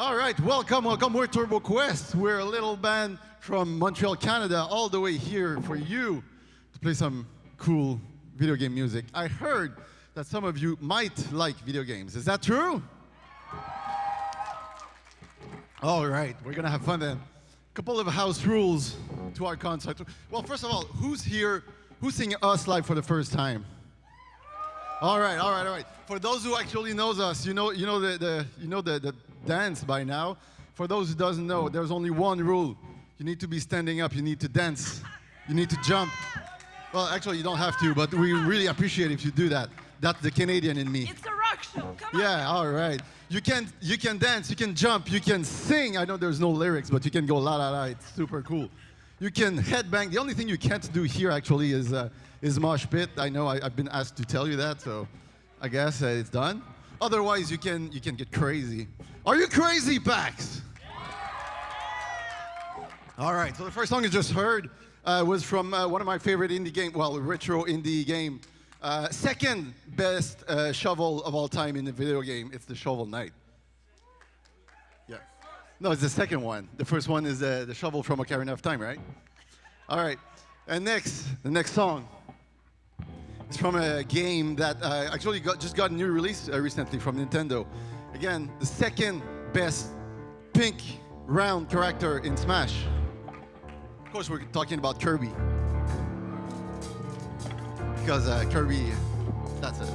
All right, welcome. We're Turbo Quest. We're a little band from Montreal, Canada, all the way here for you to play some cool video game music. I heard that some of you might like video games. Is that true? All right, we're gonna have fun then. Couple of house rules to our concert. Well, first of all, who's here? Who's seeing us live for the first time? All right. For those who actually knows us, you know the dance by now. For those who doesn't know, there's only one rule. You need to be standing up. You need to dance. You need to jump. Well, actually, you don't have to, but we really appreciate if you do that. That's the Canadian in me. It's a rock show. Come on. Yeah, all right. You can dance, you can jump, you can sing. I know there's no lyrics, but you can go la la la. It's super cool. You can headbang. The only thing you can't do here actually is mosh pit. I know I've been asked to tell you that, so I guess it's done. Otherwise, you can get crazy. Are you crazy, PAX? All right. So the first song you just heard was from one of my favorite indie game, well, retro indie game. Second best shovel of all time in the video game. It's the Shovel Knight. Yeah. No, it's the second one. The first one is the shovel from Ocarina of Time, right? All right. And the next song is from a game that actually just got a new release recently from Nintendo. Again, the second best pink round character in Smash. Of course, we're talking about Kirby. Because Kirby, that's it.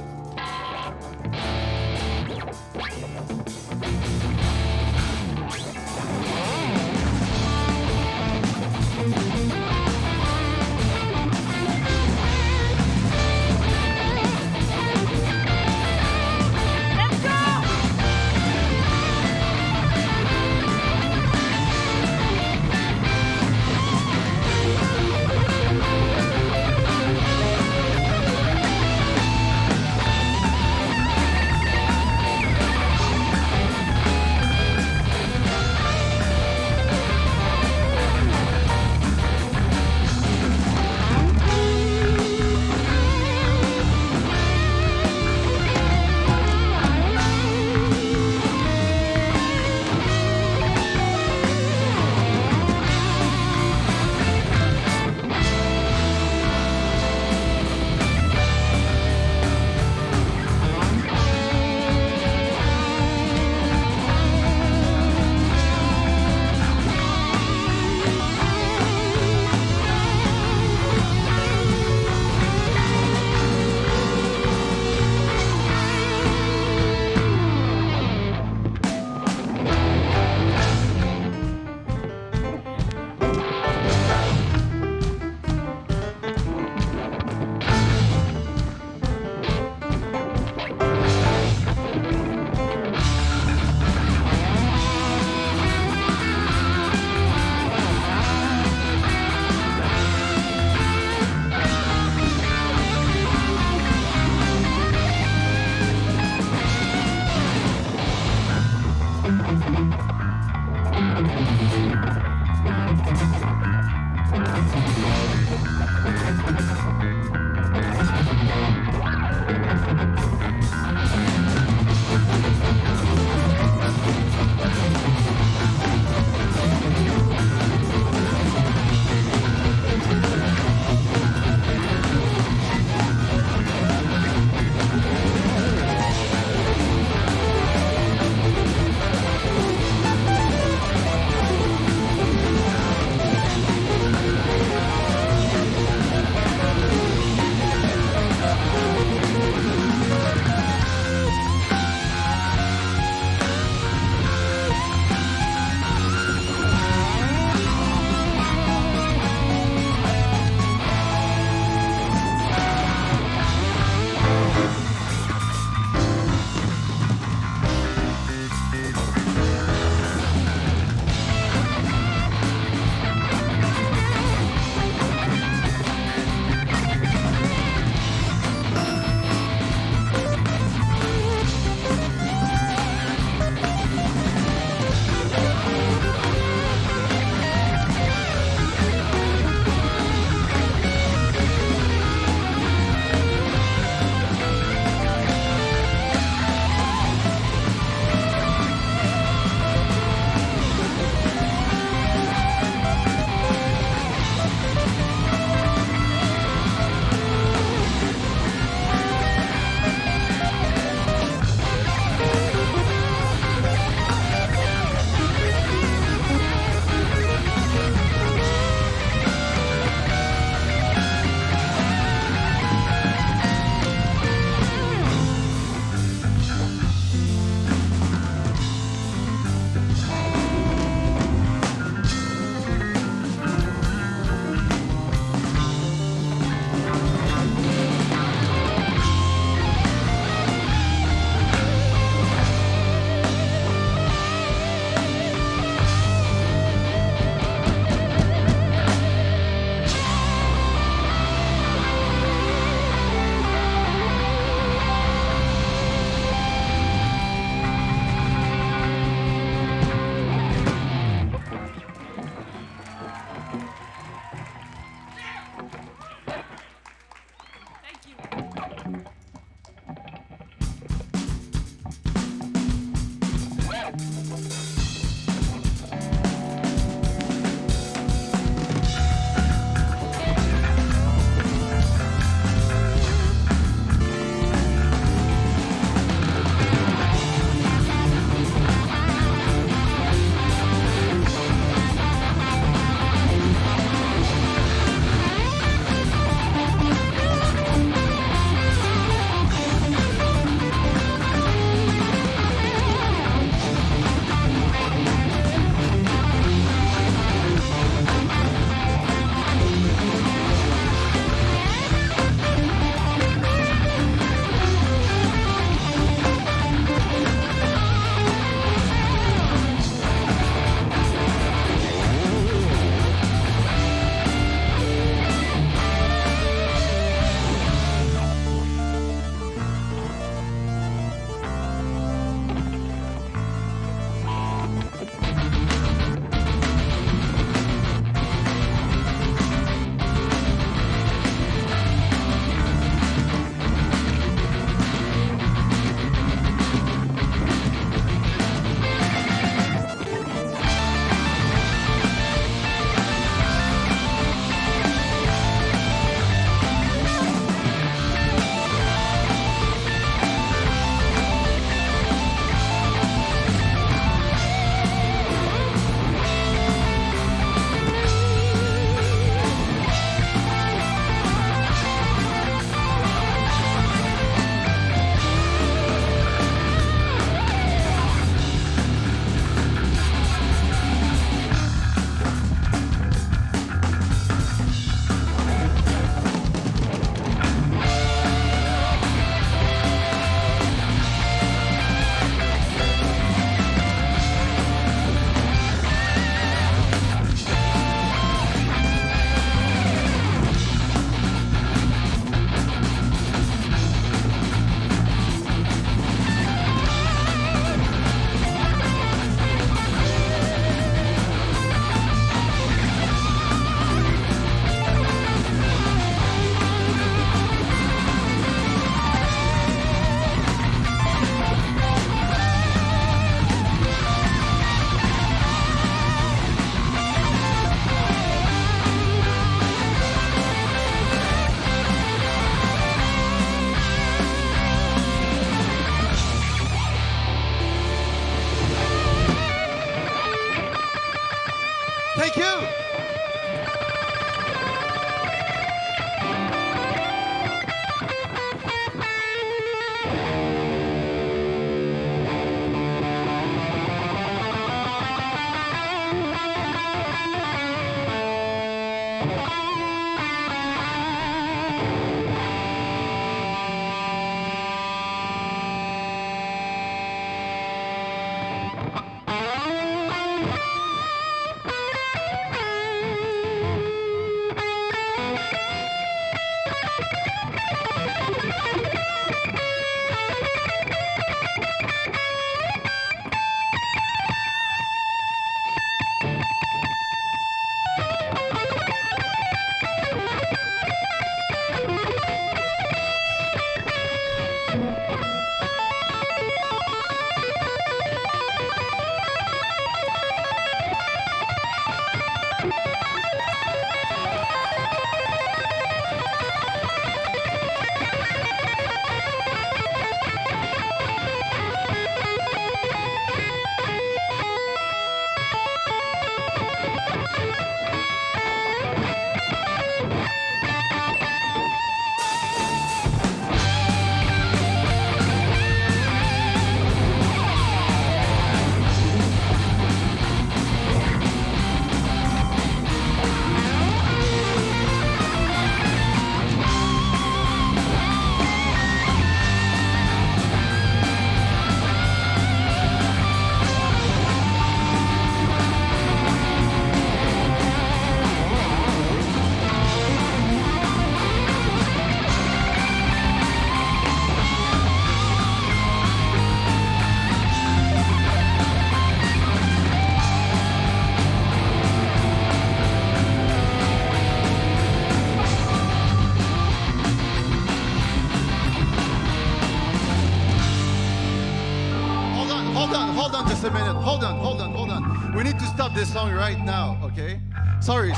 hold on just a minute. Hold on. We need to stop this song right now, okay? Sorry.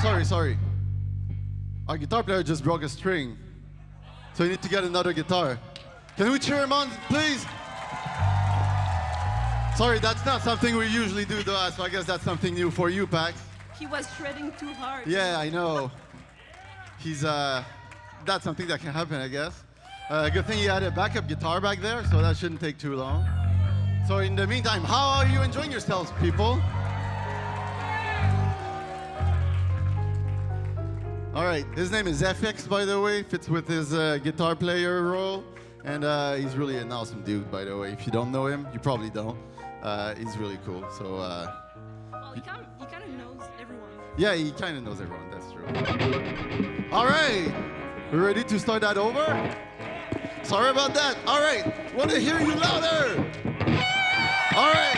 Our guitar player just broke a string. So we need to get another guitar. Can we cheer him on, please? Sorry, that's not something we usually do, though, so I guess that's something new for you, PAX. He was shredding too hard. Yeah, I know. He's, that's something that can happen, I guess. Good thing he had a backup guitar back there, so that shouldn't take too long. So in the meantime, how are you enjoying yourselves, people? All right, his name is FX, by the way, fits with his guitar player role. And he's really an awesome dude, by the way. If you don't know him, you probably don't. He's really cool, so... Well, he kind of knows everyone. Yeah, he kind of knows everyone, that's true. All right, we're ready to start that over? Sorry about that. All right, want to hear you louder. All right.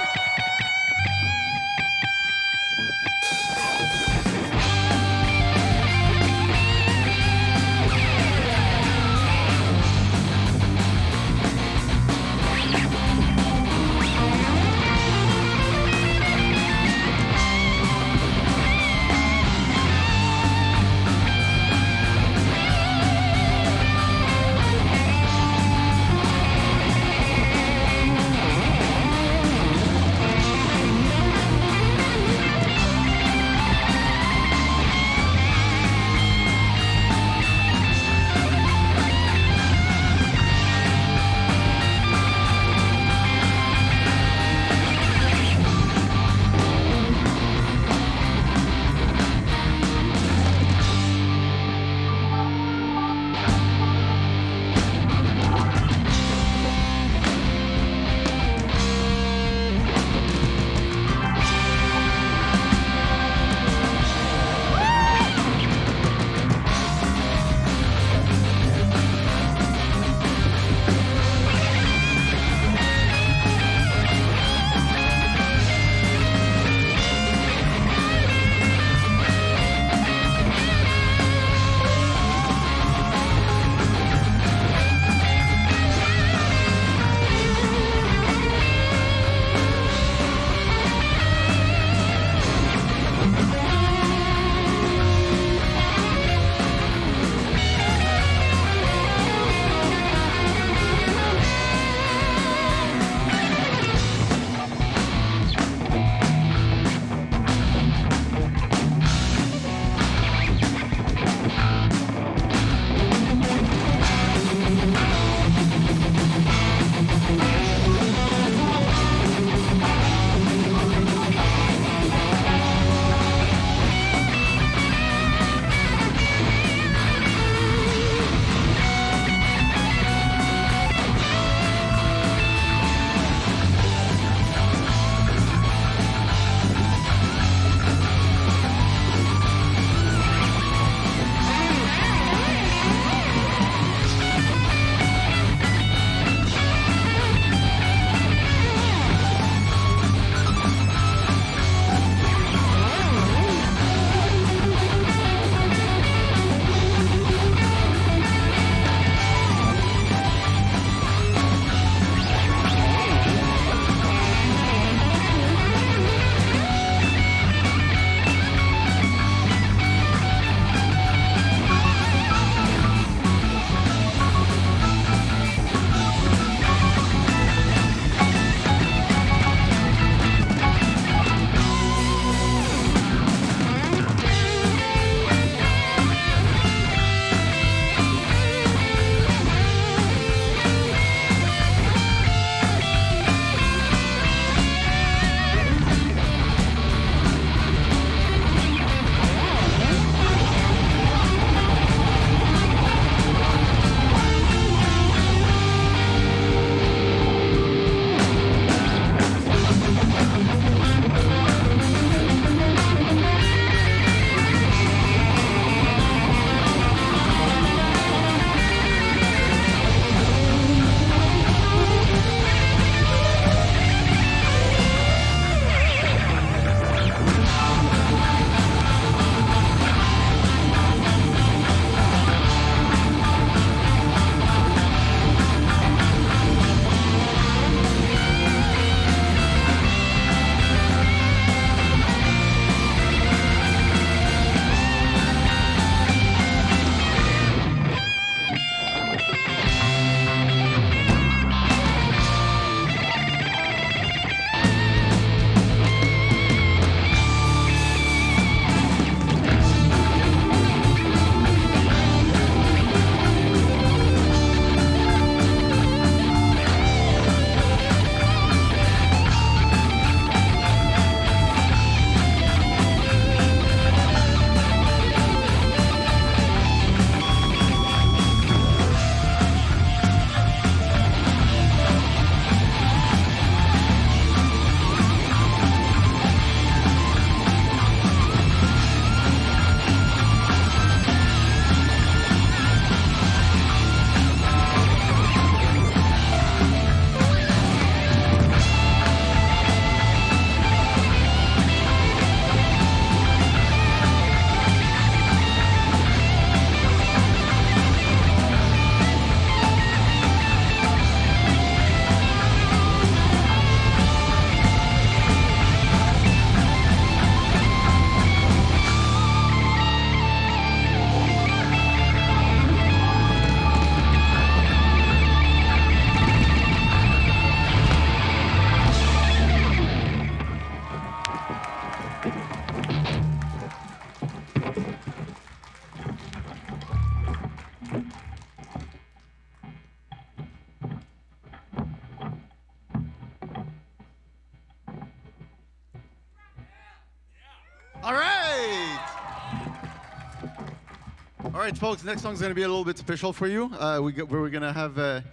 right, folks, next song's going to be a little bit special for you. We're going to have the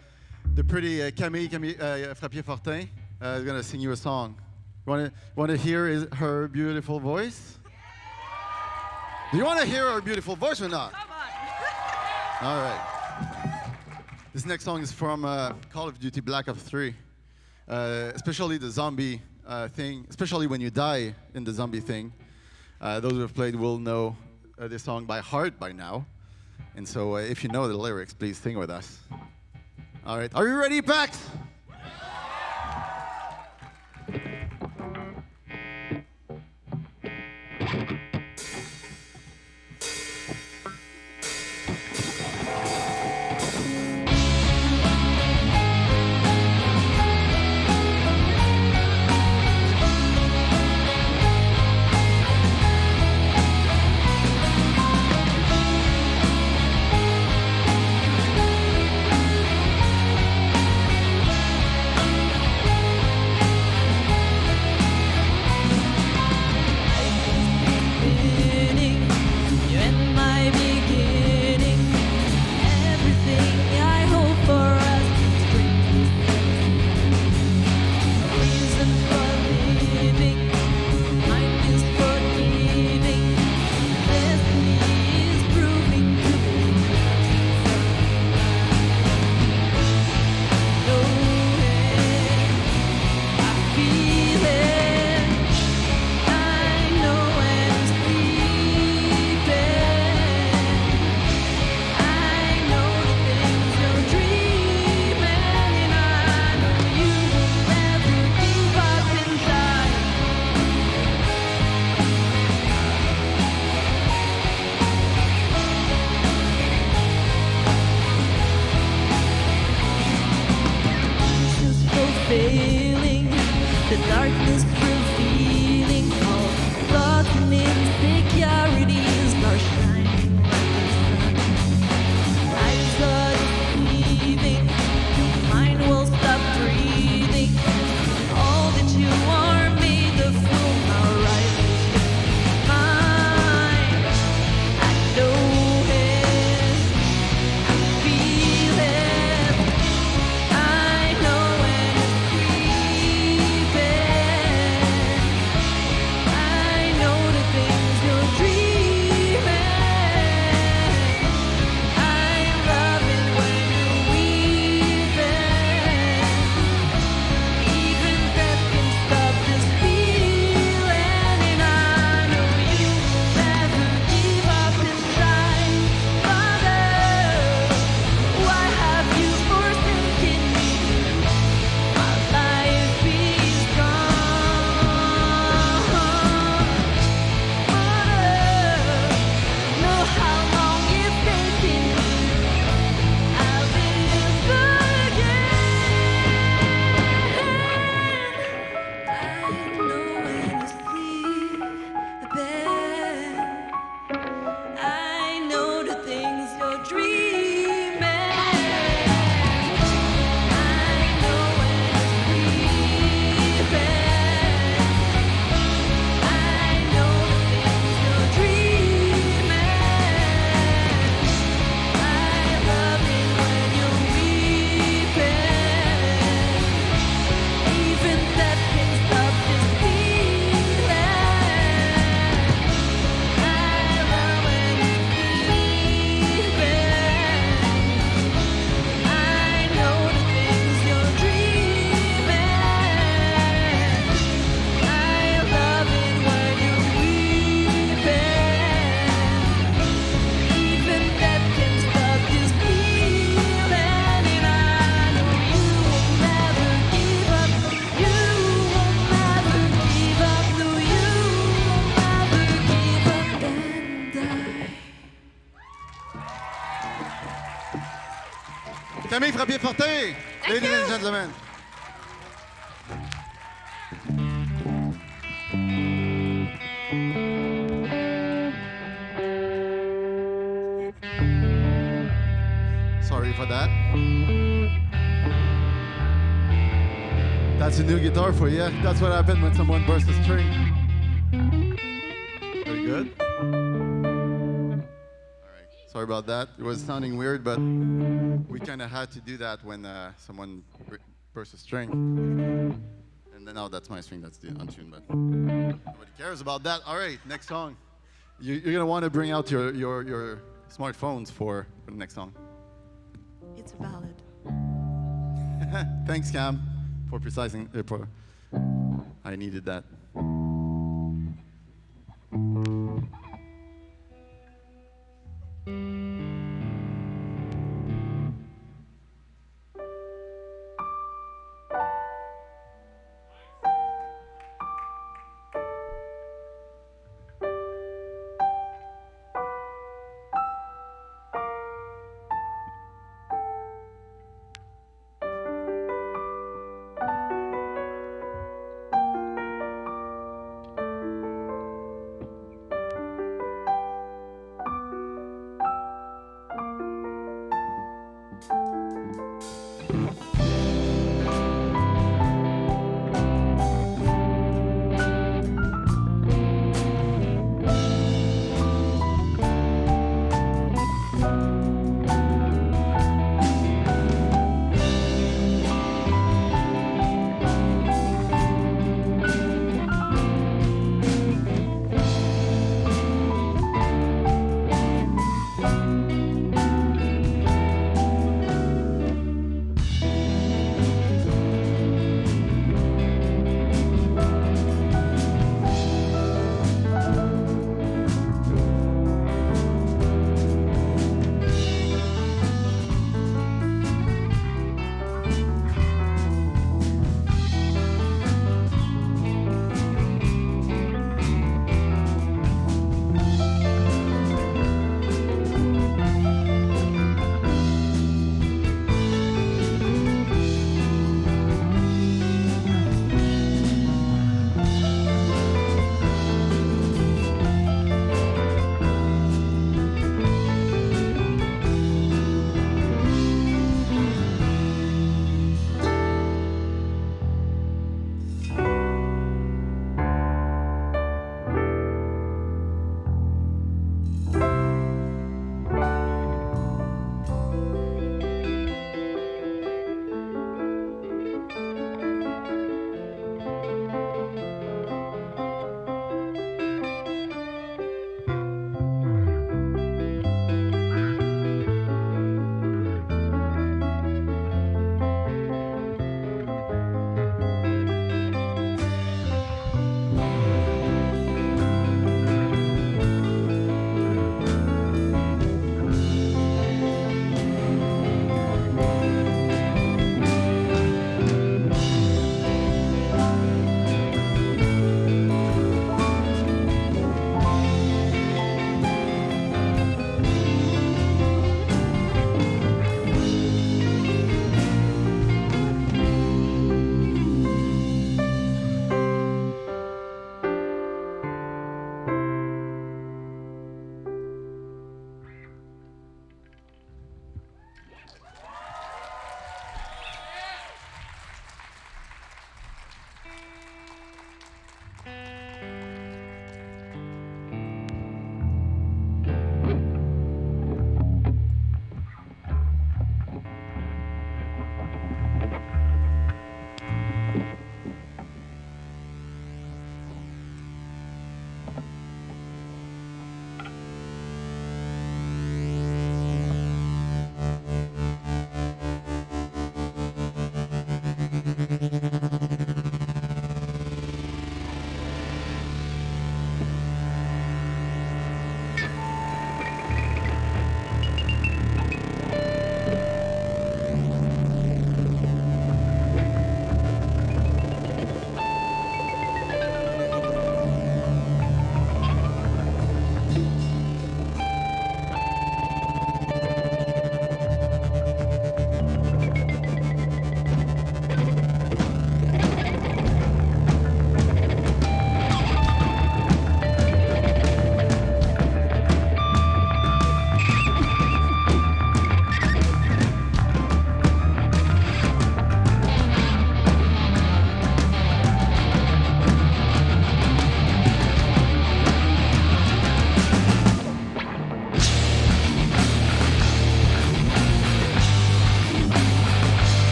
pretty Camille Frappier-Fortin is going to sing you a song. Want to hear her beautiful voice? Do you want to hear her beautiful voice or not? Come on. All right. This next song is from Call of Duty Black Ops 3. Especially the zombie thing, especially when you die in the zombie thing. Those who have played will know this song by heart by now. And so if you know the lyrics, please sing with us. All right, are you ready, PAX? Camille Frappier-Fortin, ladies and gentlemen. Sorry for that. That's a new guitar for you. That's what happened when someone bursts a string. Very good. All right. Sorry about that. It was sounding weird, but we kind of had to do that when someone burst a string. And then now that's my string that's untuned, but nobody cares about that. All right, next song. You're gonna want to bring out your smartphones for the next song. It's a ballad. Thanks, Cam, for precising. I needed that.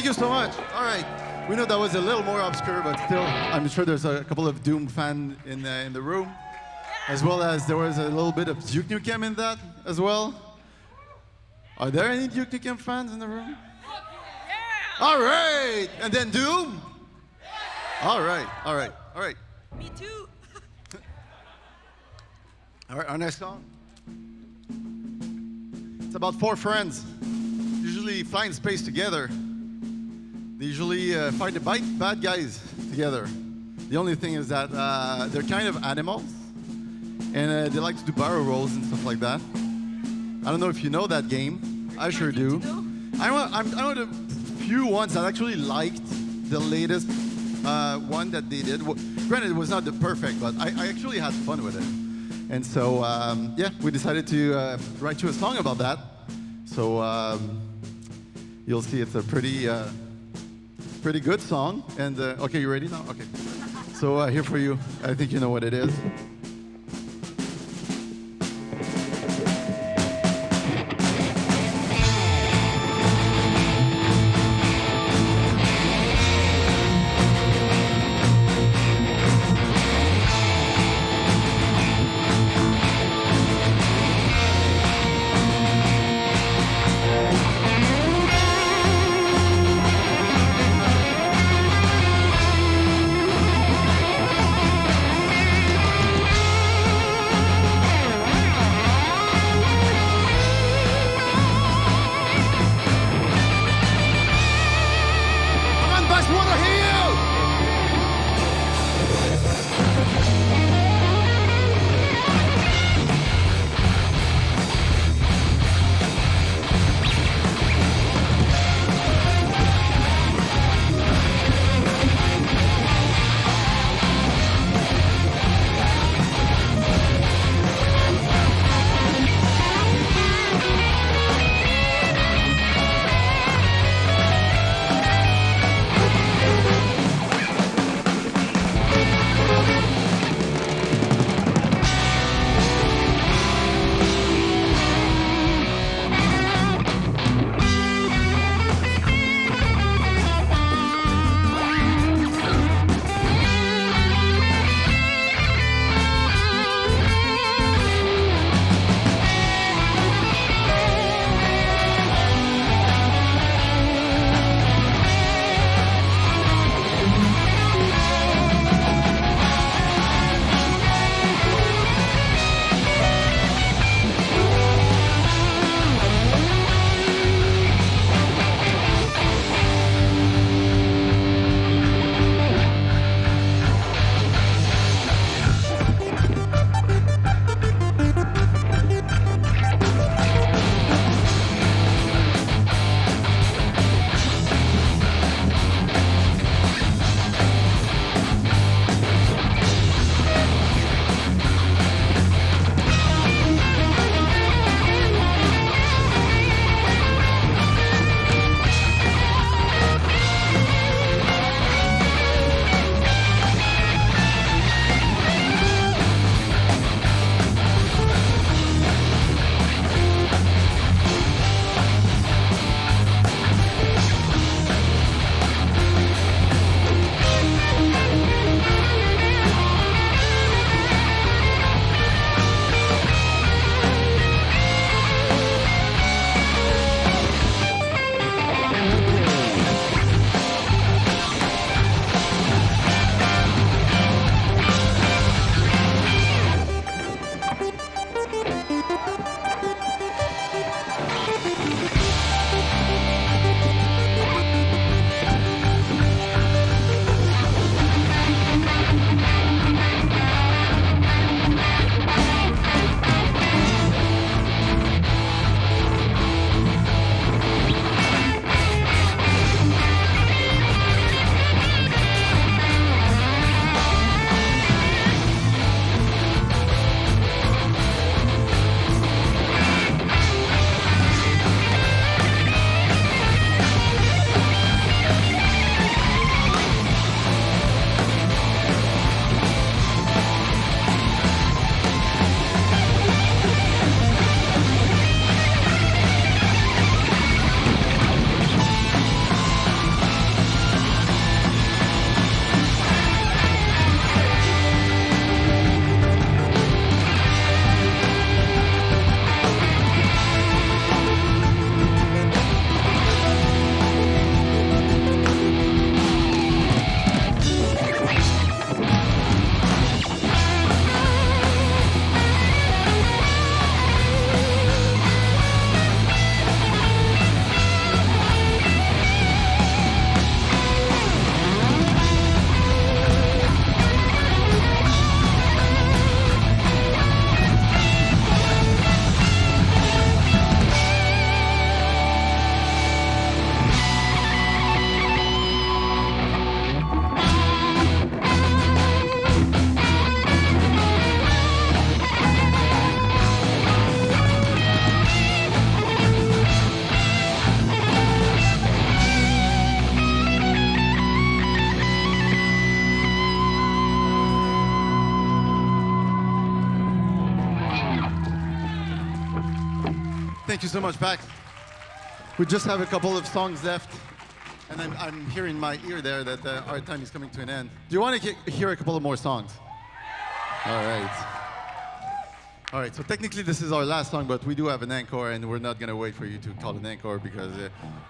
Thank you so much. All right. We know that was a little more obscure, but still, I'm sure there's a couple of Doom fans in the room, as well as there was a little bit of Duke Nukem in that as well. Are there any Duke Nukem fans in the room? All right. And then Doom? All right. All right. All right. Me too. All right. Our next song. It's about four friends, usually fly in space together. They usually fight the bad guys together. The only thing is that they're kind of animals, and they like to do barrel rolls and stuff like that. I don't know if you know that game. I sure do. I'm one of the few ones that actually liked the latest one that they did. Granted, it was not the perfect, but I actually had fun with it. And so, yeah, we decided to write you a song about that. So you'll see it's a pretty good song. And okay, you ready now? Okay. So here for you. I think you know what it is. Thank you so much, PAX. We just have a couple of songs left, and I'm hearing in my ear there that our time is coming to an end. Do you want to hear a couple of more songs? All right. All right, so technically this is our last song, but we do have an encore, and we're not gonna wait for you to call an encore because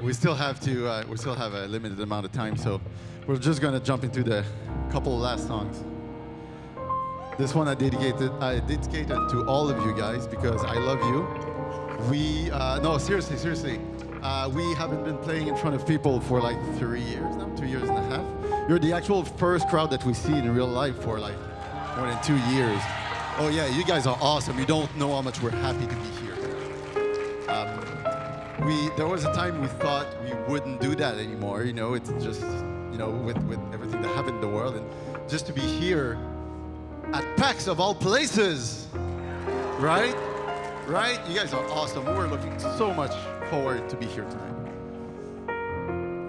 we still have a limited amount of time. So we're just gonna jump into the couple of last songs. This one I dedicated to all of you guys because I love you. No, seriously. We haven't been playing in front of people for like 3 years now, 2 years and a half. You're the actual first crowd that we see in real life for like more than 2 years. Oh yeah, you guys are awesome. You don't know how much we're happy to be here. There was a time we thought we wouldn't do that anymore. You know, it's just, you know, with everything that happened in the world, and just to be here at PAX of all places, right? Right? You guys are awesome. We're looking so much forward to be here tonight.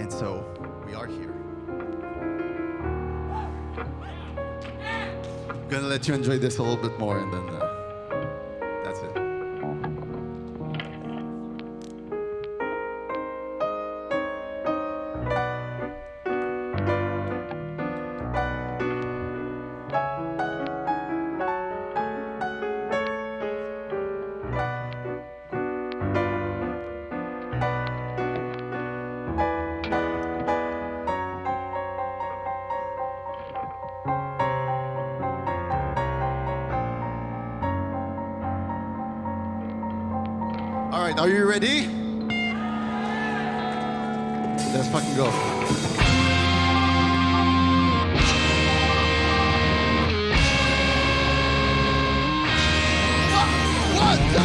And so, we are here. I'm gonna let you enjoy this a little bit more, and then that's it. All right, are you ready? Let's fucking go. What the?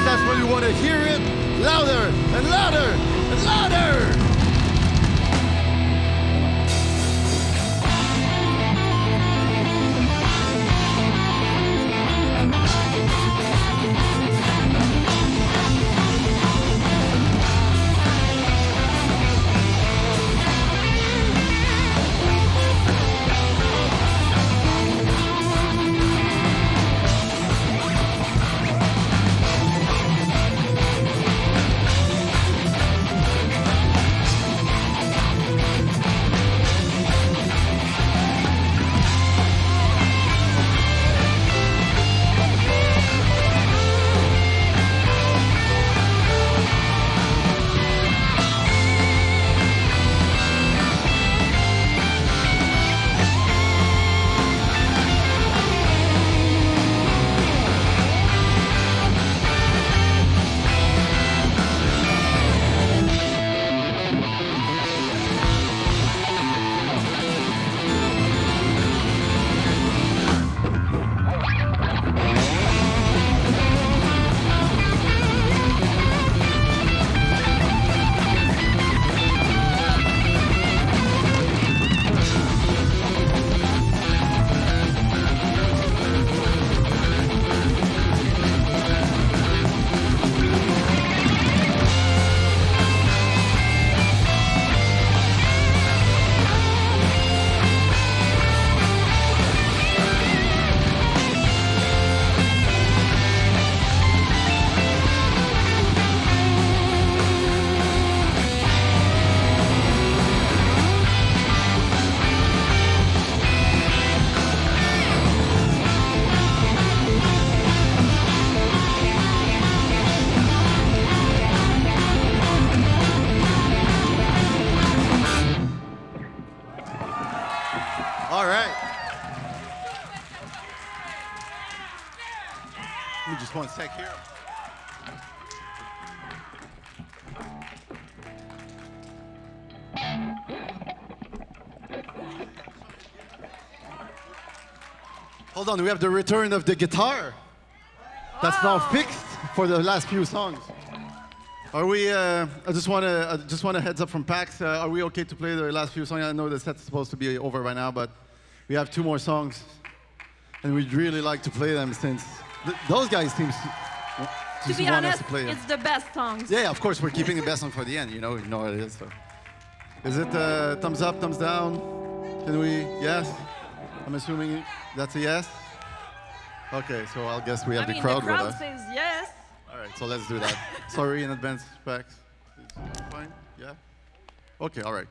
That's when you want to hear it louder and louder and louder. tech here. Hold on, we have the return of the guitar. That's now fixed for the last few songs. Are we? I just want a heads up from PAX. Are we okay to play the last few songs? I know the set's supposed to be over by now, but we have 2 more songs, and we'd really like to play them since those guys seem To be want us honest, to play them. it's the best songs. Yeah, of course, we're keeping the best song for the end. You know what it is. So. Is it thumbs up, thumbs down? Can we? Yes. I'm assuming that's a yes. Okay, so I'll guess we have the crowd with us. says yes. All right, so let's do that. Sorry in advance, PAX. Fine? Yeah? Okay, all right.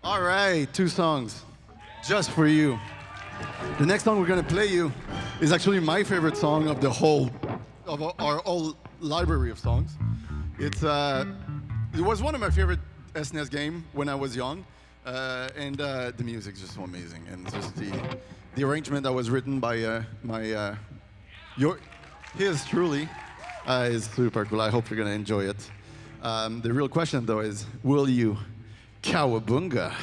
All right, 2 songs just for you. The next song we're going to play you is actually my favorite song of the whole, of our whole library of songs. It was one of my favorite SNES game when I was young, and the music's just so amazing, and just the arrangement that was written by his truly is super cool. I hope you're gonna enjoy it. The real question though is, will you cowabunga?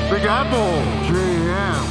Big Apple, JM.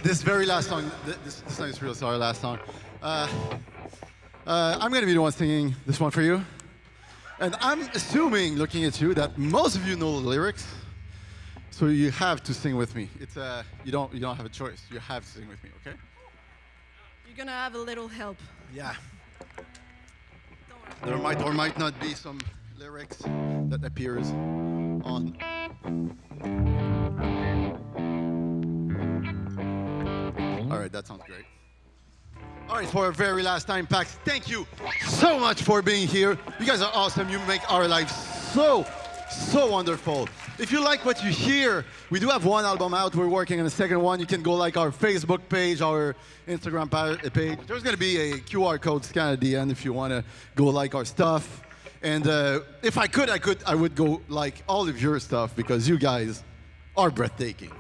this very last song, this song is real sorry, last song. I'm gonna be the one singing this one for you. And I'm assuming, looking at you, that most of you know the lyrics. So you have to sing with me. It's you don't have a choice. You have to sing with me, okay? You're gonna have a little help. Yeah. Don't worry. There might or might not be some lyrics that appears on. All right, that sounds great. All right, for our very last time, PAX, thank you so much for being here. You guys are awesome. You make our lives so wonderful. If you like what you hear, we do have one album out. We're working on a second one. You can go like our Facebook page, our Instagram page. There's going to be a QR code scan at the end if you want to go like our stuff. And if I could, I would go like all of your stuff because you guys are breathtaking.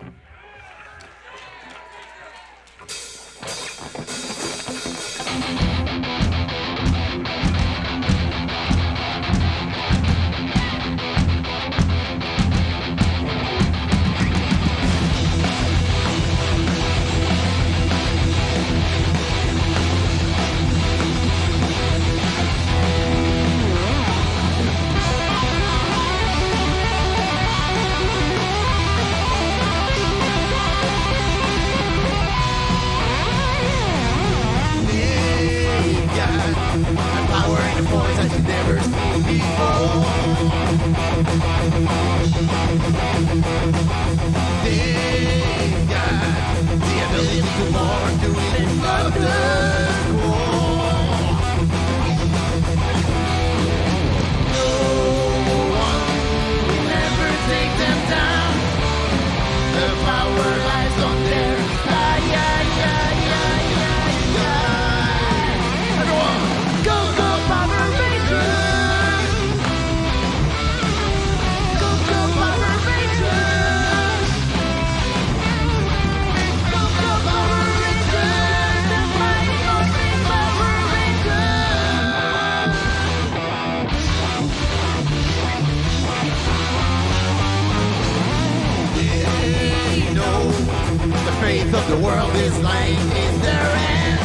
Of the world is lying in their hands.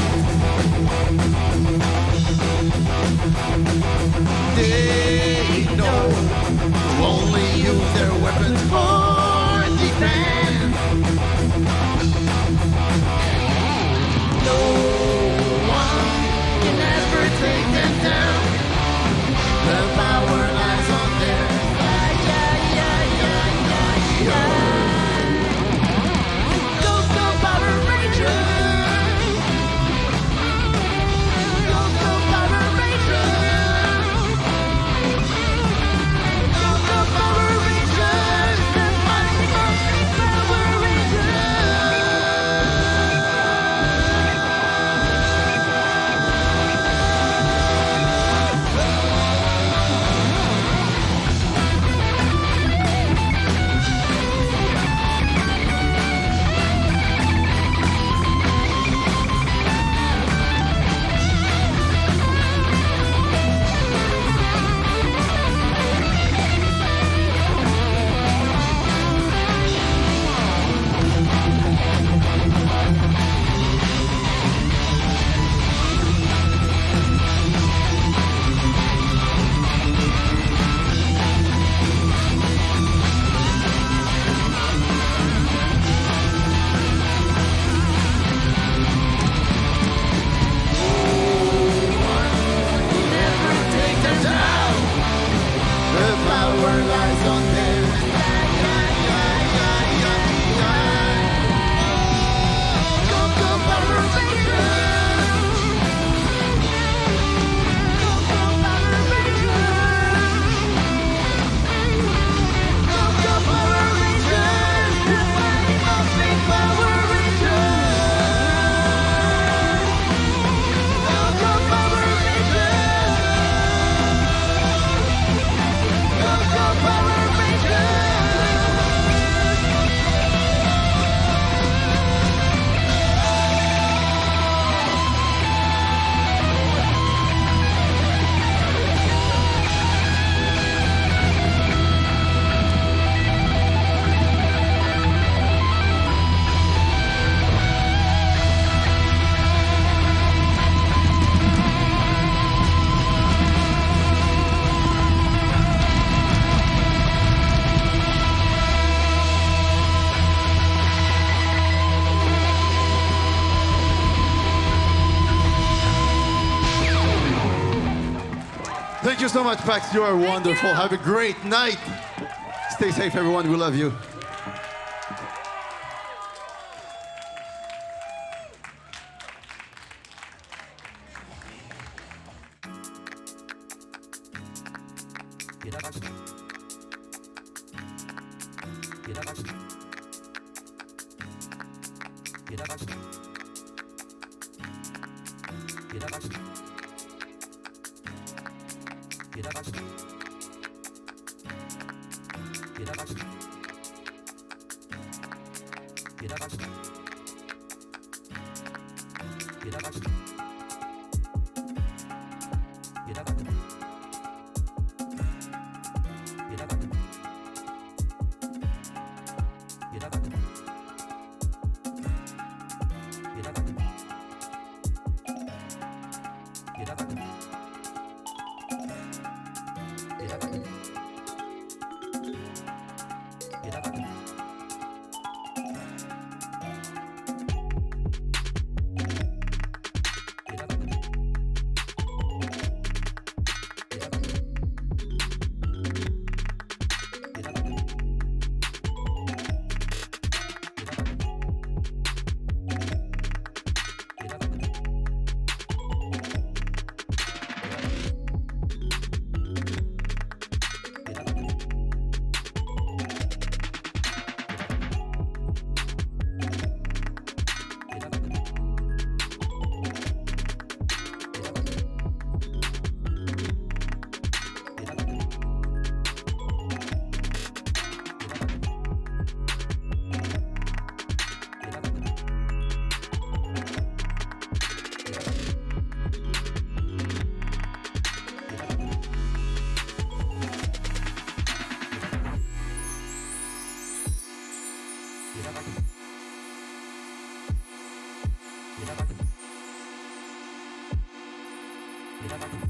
They know to only use their weapons for defense. No one can ever take them down. The power lies on their side. Yeah. Go, Power Rangers! Thank you so much, Pax. You are wonderful. you. Have a great night. Stay safe, everyone. We love you. Get up.